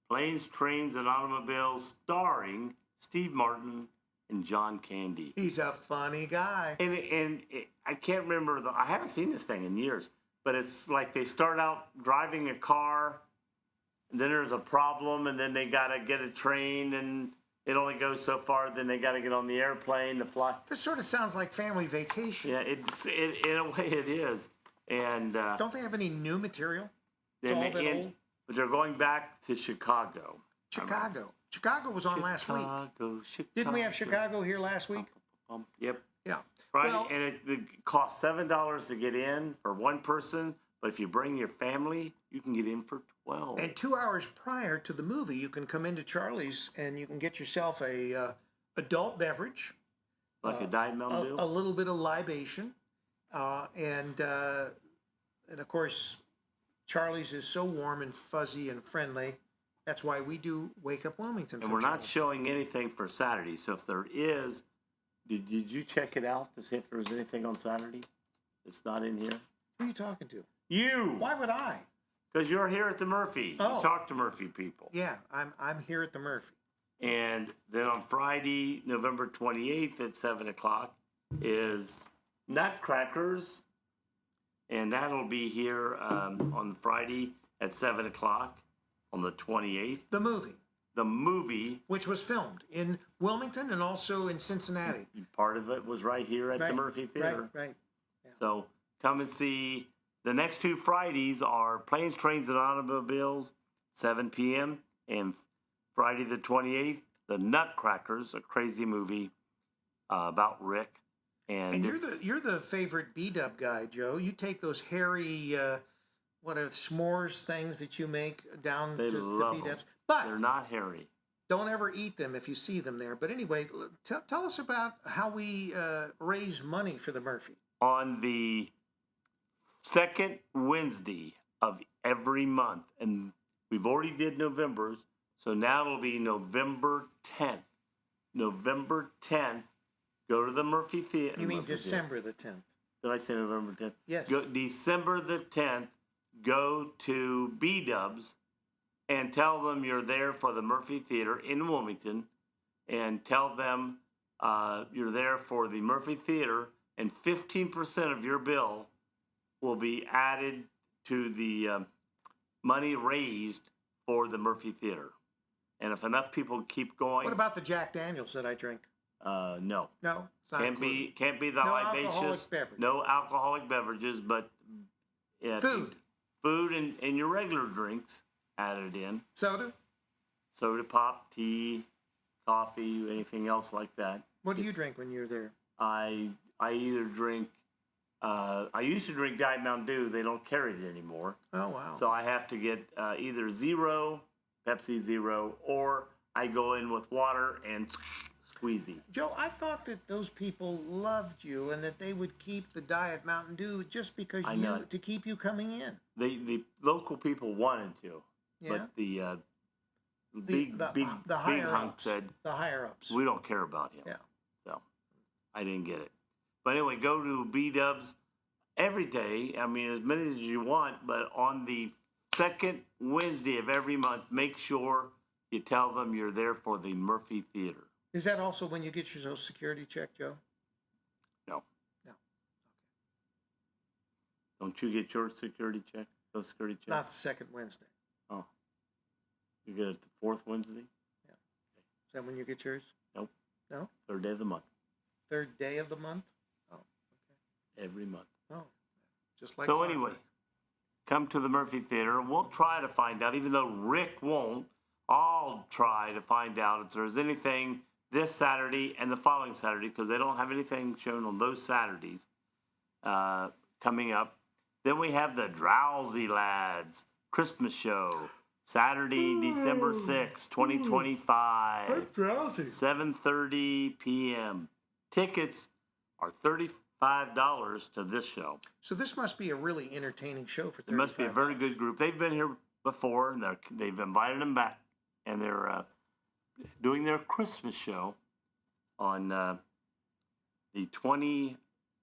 Planes, Trains, and Automobiles starring Steve Martin and John Candy. He's a funny guy. And I can't remember, I haven't seen this thing in years, but it's like they start out driving a car, and then there's a problem, and then they got to get a train, and it only goes so far, then they got to get on the airplane to fly. This sort of sounds like Family Vacation. Yeah, in a way it is. And don't they have any new material? But they're going back to Chicago. Chicago was on last week. Didn't we have Chicago here last week? Yep. Yeah. Right, and it costs $7 to get in for one person, but if you bring your family, you can get in for $12. And 2 hours prior to the movie, you can come into Charlie's and you can get yourself a adult beverage, like a Diet Mountain Dew, a little bit of libation, and of course, Charlie's is so warm and fuzzy and friendly. That's why we do Wake Up Wilmington. And we're not showing anything for Saturday. So if there is, did you check it out to see if there was anything on Saturday? It's not in here. Who are you talking to? You. Why would I? Because you're here at the Murphy. Oh. You talk to Murphy people. Yeah, I'm here at the Murphy. And then on Friday, November 28th at 7 o'clock, is Nutcrackers, and that'll be here on Friday at 7 o'clock on the 28th. The movie, The movie, which was filmed in Wilmington and also in Cincinnati. part of it was right here at the Murphy Theater. Right. So come and see. The next 2 Fridays are Planes, Trains, and Automobiles, 7 p.m. And Friday the 28th, The Nutcrackers, a crazy movie about Rick. And you're the favorite B-dub guy, Joe. You take those hairy, what are s'mores things that you make down They to love B-dubs. them. But They're not hairy. don't ever eat them if you see them there. But anyway, tell us about how we raise money for the Murphy. On the second Wednesday of every month, and we've already did November's, so now it'll be November 10th. November 10th, go to the Murphy Theater. You mean December the 10th? Did I say November 10th? Yes. Go, December the 10th, go to B-Dubs and tell them you're there for the Murphy Theater in Wilmington, and tell them you're there for the Murphy Theater, and 15% of your bill will be added to the money raised for the Murphy Theater. And if enough people keep going... What about the Jack Daniels that I drink? No. No, it's not included. Can't be the No libacious... alcoholic beverage. No alcoholic beverages, but... Food. Food and your regular drinks added in. Soda? Soda pop, tea, coffee, anything else like that. What do you drink when you're there? I either drink... I used to drink Diet Mountain Dew. They don't carry it anymore. Oh, wow. So I have to get either Zero, Pepsi Zero, or I go in with water and squeezy. Joe, I thought that those people loved you and that they would keep the Diet Mountain Dew just because to keep you coming in. The local people wanted to, Yeah. but the The big higher hunk ups. said, The higher ups. we don't care about him. Yeah. So I didn't get it. But anyway, go to B-Dubs every day. I mean, as many as you want, but on the second Wednesday of every month, make sure you tell them you're there for the Murphy Theater. Is that also when you get your Social Security check, Joe? No. No. Don't you get your security check? Social Security check? Not the second Wednesday. Oh. You get it the fourth Wednesday? Is that when you get yours? Nope. No? Third day of the month. Third day of the month? Oh, okay. Every month. Oh, just like So clockwork. anyway, come to the Murphy Theater. We'll try to find out, even though Rick won't, I'll try to find out if there's anything this Saturday and the following Saturday, because they don't have anything shown on those Saturdays coming up. Then we have the Drowsy Lads Christmas show, Saturday, December 6th, 2025. Drowsy. 7:30 p.m. Tickets are $35 to this show. So this must be a really entertaining show for $35. It must be a very good group. They've been here before, and they've invited them back, and they're doing their Christmas show on the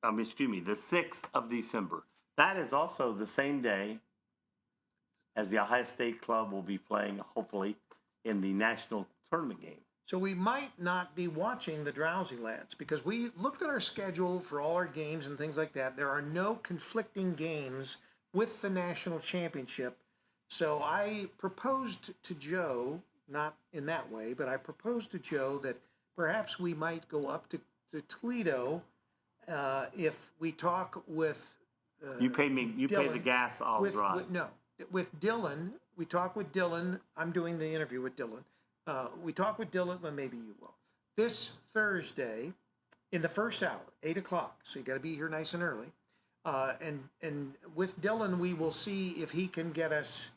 6th of December. That is also the same day as the Ohio State Club will be playing, hopefully, in the national tournament game. So we might not be watching the Drowsy Lads because we looked at our schedule for all our games and things like that. There are no conflicting games with the national championship. So I proposed to Joe, not in that way, but I proposed to Joe that perhaps we might go up to Toledo if we talk with... You pay me. You pay Dylan, the gas. I'll drive. With Dylan, we talk with Dylan. I'm doing the interview with Dylan. We talk with Dylan. Well, maybe you will. This Thursday, in the first hour, 8 o'clock. So you got to be here nice and early. And with Dylan, we will see if he can get us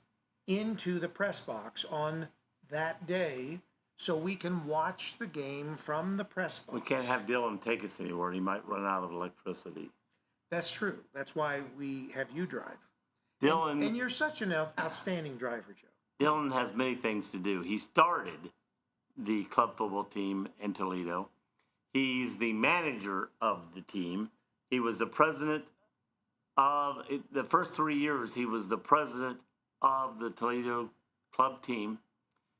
into the press box on that day, so we can watch the game from the press box. We can't have Dylan take us anywhere. He might run out of electricity. That's true. That's why we have you drive. Dylan And you're such an outstanding driver, Joe. Dylan has many things to do. He started the club football team in Toledo. He's the manager of the team. He was the president of the first 3 years. He was the president of the Toledo club team.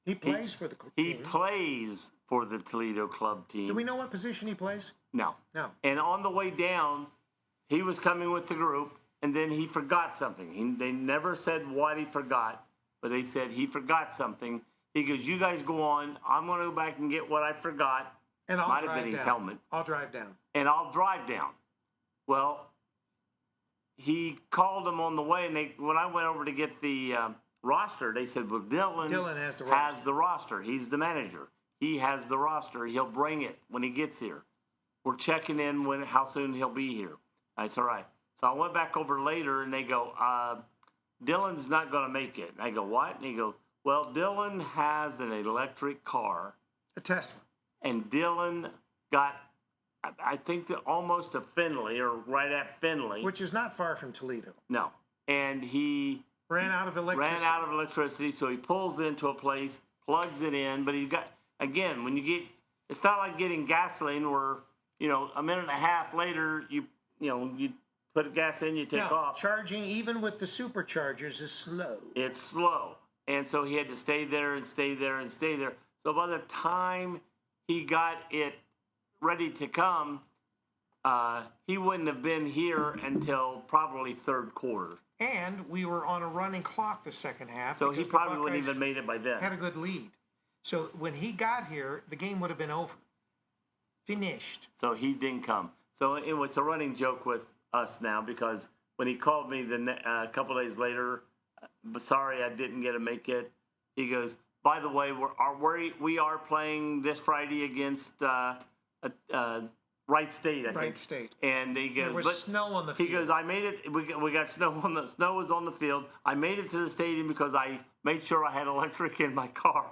He plays for the team. He plays for the Toledo club team. Do we know what position he plays? No. No. And on the way down, he was coming with the group, and then he forgot something. They never said what he forgot, but they said he forgot something. He goes, "You guys go on. I'm going to go back and get what I forgot." And I'll Might have drive been his down. helmet. I'll drive down. And I'll drive down. Well, he called him on the way, and when I went over to get the roster, they said, "Well, Dylan has the has roster. the roster. He's the manager. He has the roster. He'll bring it when he gets here. We're checking in how soon he'll be here." I said, "All right." So I went back over later, and they go, "Dylan's not going to make it." And I go, "What?" And he goes, "Well, Dylan has an electric car." A Tesla. And Dylan got, I think, almost to Findlay or right at Findlay. Which is not far from Toledo. No. And he Ran out of electricity. so he pulls into a place, plugs it in. But he got, again, when you get, it's not like getting gasoline where, a minute and a half later, you put gas in, you take off. Charging, even with the superchargers, is slow. It's slow. And so he had to stay there and stay there and stay there. So by the time he got it ready to come, he wouldn't have been here until probably third quarter. And we were on a running clock the second half. So he because the probably wouldn't Buckeyes even made it by then. had a good lead. So when he got here, the game would have been over. Finished. So he didn't come. So it was a running joke with us now because when he called me a couple days later, sorry I didn't get to make it. He goes, "By the way, we are playing this Friday against Wright State, I think." Wright State. And he goes, There was "But snow on the field." He goes, "I made it. We got snow snow was on the field. I made it to the stadium because I made sure I had electric in my car."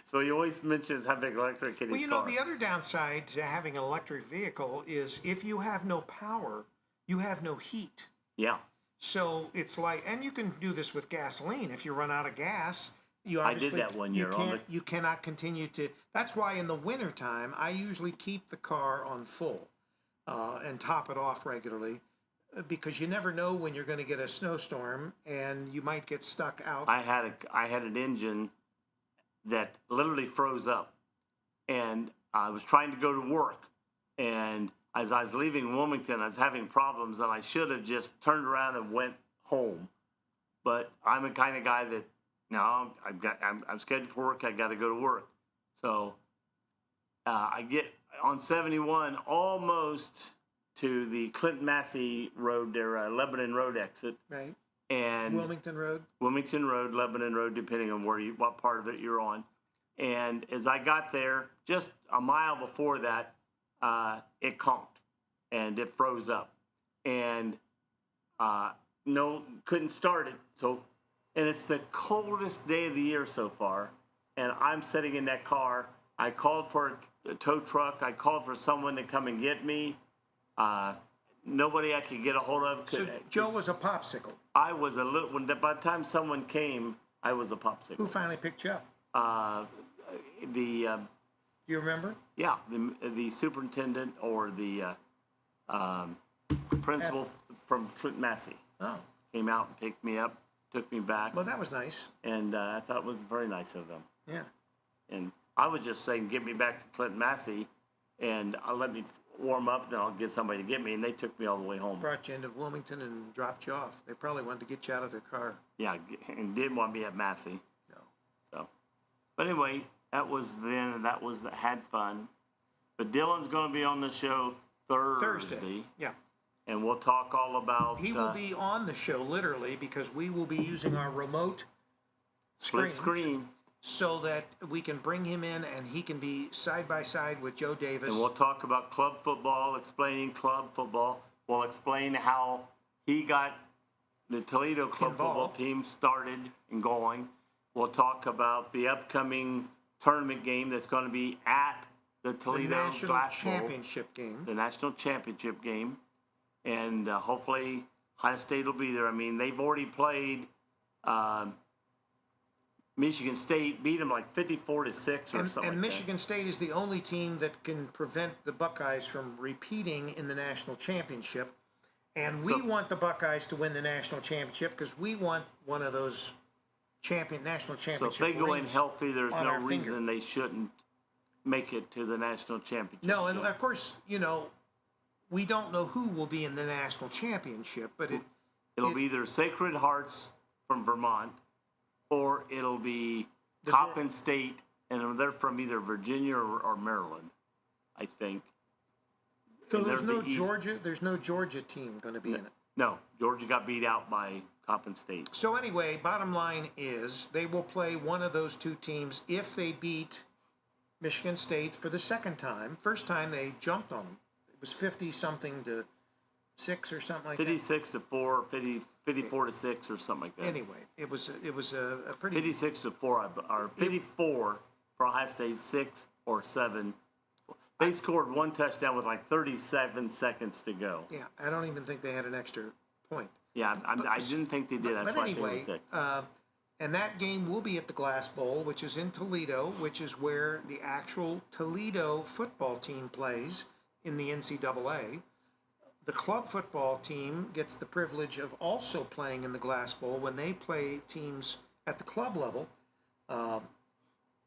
So he always mentions having electric in his car. The other downside to having an electric vehicle is if you have no power, you have no heat. Yeah. So it's like, and you can do this with gasoline. If you run out of gas, you I obviously did that one year. You cannot continue to. That's why in the wintertime, I usually keep the car on full and top it off regularly because you never know when you're going to get a snowstorm and you might get stuck out. I had an engine that literally froze up, and I was trying to go to work, and as I was leaving Wilmington, I was having problems, and I should have just turned around and went home. But I'm the kind of guy that, no, I'm scheduled for work. I got to go to work. So I get on 71 almost to the Clinton Massey Road, their Lebanon Road exit. Right. And Wilmington Road, Lebanon Road, depending on what part of it you're on. And as I got there, just a mile before that, it conked and it froze up, and couldn't start it. So, and it's the coldest day of the year so far, and I'm sitting in that car. I called for a tow truck. I called for someone to come and get me. Nobody I could get a hold of. so Joe was a popsicle. I was a little. By the time someone came, I was a popsicle. Who finally picked you up? Do you remember? Yeah, the superintendent or the principal from Clinton Massey Oh, came out and picked me up, took me back, well, that was nice. and I thought it was very nice of them. Yeah. And I was just saying, get me back to Clinton Massey, and let me warm up, then I'll get somebody to get me, and they took me all the way home. Brought you into Wilmington and dropped you off. They probably wanted to get you out of their car. Yeah, and didn't want me at Massey. No. So, but anyway, that was then, and had fun. But Dylan's going to be on the show Thursday. Yeah. And we'll talk all about He will be on the show literally because we will be using our remote split screens screen. so that we can bring him in and he can be side by side with Joe Davis. And we'll talk about club football, explaining club football. We'll explain how he got the Toledo club football team started and going. We'll talk about the upcoming tournament game that's going to be at the Toledo National Glass Bowl, Championship game. the national championship game. And hopefully Ohio State will be there. I mean, they've already played Michigan State, beat them like 54-6 or something And like Michigan State is the only team that can prevent the Buckeyes from repeating in the national championship. And we want the Buckeyes to win the national championship because we want one of those national that. So championship if they go in rings healthy, there's on no our reason finger. they shouldn't make it to the national championship. No, and game. of course, we don't know who will be in the national championship, but It'll be either Sacred Hearts from Vermont, or it'll be The Coppin State, and they're from either Virginia or Maryland, I think. so and there's they're no the East. Georgia. There's no Georgia team going to be in it. No, Georgia got beat out by Coppin State. So anyway, bottom line is they will play one of those two teams if they beat Michigan State for the second time. First time they jumped on them. It was 50-something to 6 or something like that. 56 to 4, 54 to 6 or something like that. Anyway, it was a pretty 56 to 4, or 54 for Ohio State, 6 or 7. They scored one touchdown with like 37 seconds to go. yeah. I don't even think they had an extra point. Yeah, I didn't think they did. That's But why I think it anyway, was 6. and that game will be at the Glass Bowl, which is in Toledo, which is where the actual Toledo football team plays in the NCAA. The club football team gets the privilege of also playing in the Glass Bowl when they play teams at the club level.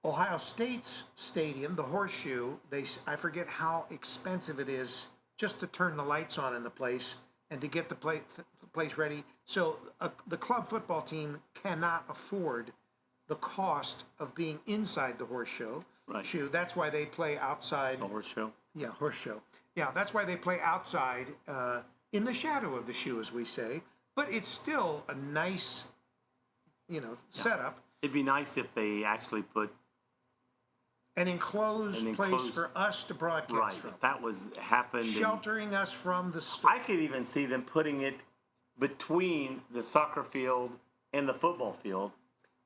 Ohio State's stadium, the Horseshoe, I forget how expensive it is just to turn the lights on in the place and to get the place ready. So the club football team cannot afford the cost of being inside the Horseshoe. Right. That's why they play outside. The Horseshoe. Yeah, Horseshoe. Yeah, that's why they play outside in the shadow of the shoe, as we say. But it's still a nice, setup. It'd be nice if they actually put An enclosed place for us to broadcast right. from. If that was happened, Sheltering us from the storm. I could even see them putting it between the soccer field and the football field,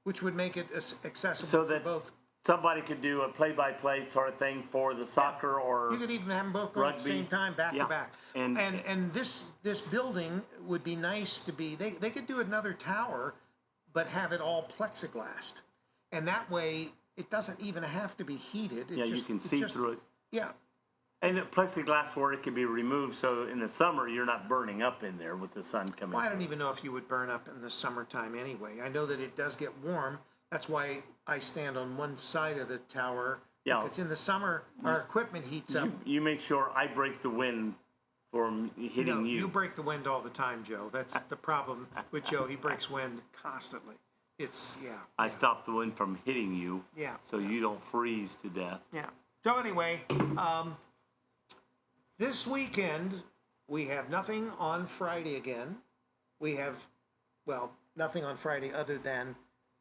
Which would make it accessible so for that both. somebody could do a play-by-play sort of thing for the soccer or You could even have them both go at the rugby. same time, back Yeah. to back. And- And this building would be nice to be. They could do another tower, but have it all plexiglassed, and that way it doesn't even have to be heated. you can see through it. Yeah. And plexiglass where it can be removed, so in the summer you're not burning up in there with the sun coming. Well, I through. don't even know if you would burn up in the summertime anyway. I know that it does get warm. That's why I stand on one side of the tower. Yeah. Because in the summer, our equipment heats up. You make sure I break the wind from hitting No, you. you break the wind all the time, Joe. That's the problem with Joe. He breaks wind constantly. I stop the wind from hitting you. Yeah. So you don't freeze to death. Yeah. So anyway, this weekend we have nothing on Friday again. We have, nothing on Friday other than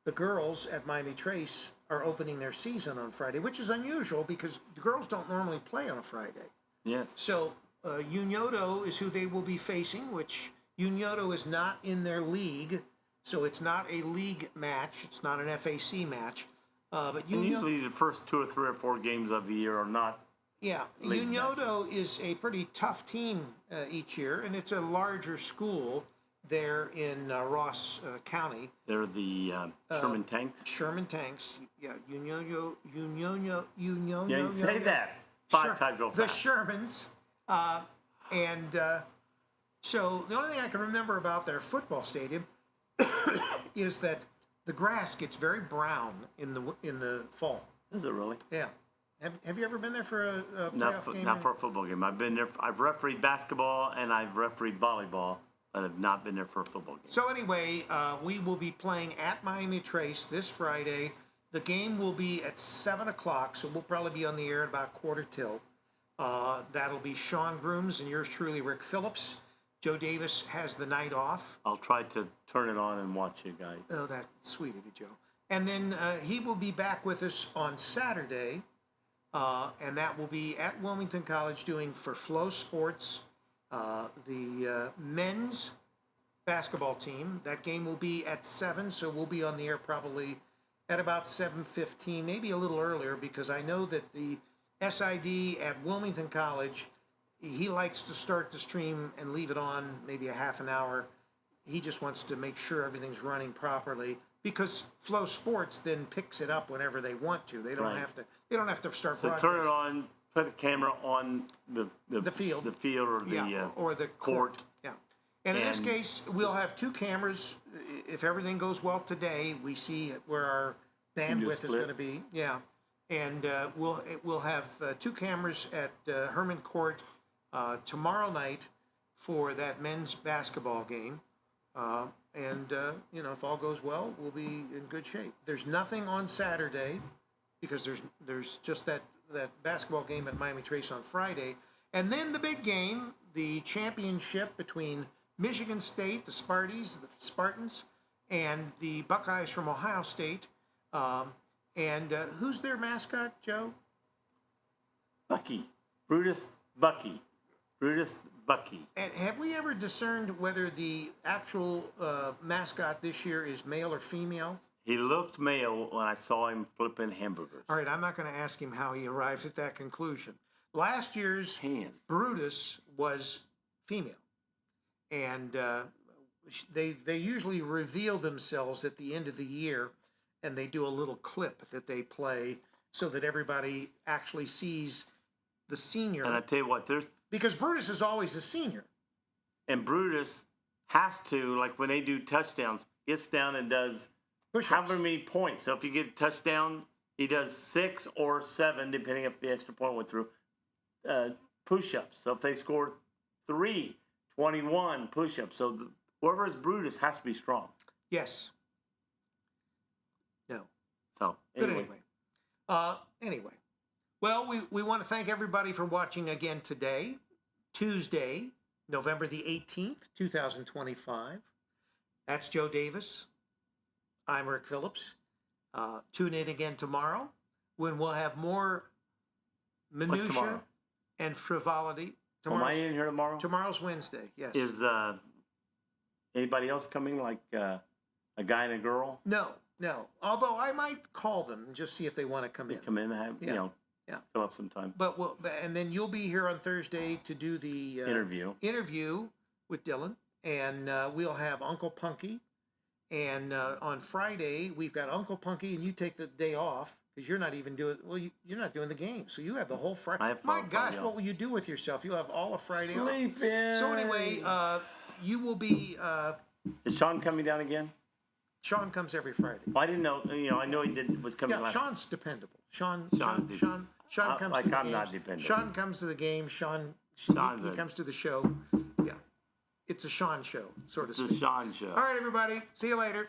the girls at Miami Trace are opening their season on Friday, which is unusual because the girls don't normally play on a Friday. Yes. So Unyoto is who they will be facing, which Unyoto is not in their league, so it's not a league match. It's not an FAC match. But And usually the first 2 or 3 or 4 games of the year are not. yeah, league Unyoto is a pretty tough team each year, and it's a larger school there in Ross County. They're the Sherman Tanks. Sherman Tanks, yeah, Unyoto. Yeah, you say that 5 times real The fast. Shermans. So the only thing I can remember about their football stadium is that the grass gets very brown in the fall. Is it really? Yeah. Have you ever been there for a playoff game? Not for a football game. I've been there. I've refereed basketball and I've refereed volleyball, but I've not been there for a football game. So anyway, we will be playing at Miami Trace this Friday. The game will be at 7 o'clock, so we'll probably be on the air at about 1:45. That'll be Sean Grooms and yours truly, Rick Phillips. Joe Davis has the night off. I'll try to turn it on and watch you guys. Oh, that's sweet of you, Joe. And then he will be back with us on Saturday, and that will be at Wilmington College doing for Flow Sports, the men's basketball team. That game will be at 7, so we'll be on the air probably at about 7:15, maybe a little earlier, because I know that the SID at Wilmington College, he likes to start the stream and leave it on maybe a half an hour. He just wants to make sure everything's running properly, because Flow Sports then picks it up whenever they want to. They don't Right. have to. They don't have to start. So turn it on. Put the camera on the field. the field or the Yeah, or the court. Yeah. And in this And case, we'll have 2 cameras. If everything goes well today, we see where our bandwidth is split. going to be. Yeah. And we'll have 2 cameras at Herman Court tomorrow night for that men's basketball game. If all goes well, we'll be in good shape. There's nothing on Saturday because there's just that basketball game at Miami Trace on Friday. And then the big game, the championship between Michigan State, the Spartans, and the Buckeyes from Ohio State. Who's their mascot, Joe? Bucky. Brutus Bucky. Brutus Bucky. And have we ever discerned whether the actual mascot this year is male or female? He looked male when I saw him flipping hamburgers. All right, I'm not going to ask him how he arrives at that conclusion. Last year's Brutus was female. And they usually reveal themselves at the end of the year, and they do a little clip that they play so that everybody actually sees the senior. And I tell you what, because Brutus is always a senior. And Brutus has to, like when they do touchdowns, gets down and does Push-ups. however many points. So if you get a touchdown, he does 6 or 7, depending if the extra point went through, push-ups. So if they score 3, 21 push-ups. So whoever is Brutus has to be strong. Yes. No. So anyway. Anyway. Well, we want to thank everybody for watching again today, Tuesday, November the 18th, 2025. That's Joe Davis. I'm Rick Phillips. Tune in again tomorrow when we'll have more minutia and frivolity. Am I in here tomorrow? Tomorrow's Wednesday, yes. Is anybody else coming, like a guy and a girl? No. Although I might call them and just see if they want to come in. Come in and have, fill up some time. And then you'll be here on Thursday to do the interview with Dylan, and we'll have Uncle Punky. And on Friday we've got Uncle Punky, and you take the day off because you're not even doing you're not doing the game, so you have the whole Friday. My gosh, what will you do with yourself? You'll have all of Friday off. Sleeping. So anyway, you will be. Is Sean coming down again? Sean comes every Friday. Well, I didn't know. I know he was coming. Yeah, Sean's dependable. Sean Sean's comes to the I'm games. not dependable. Sean comes to the game. He comes to the show. Yeah, it's a Sean show, sort of. It's a Sean show. All right, everybody. See you later.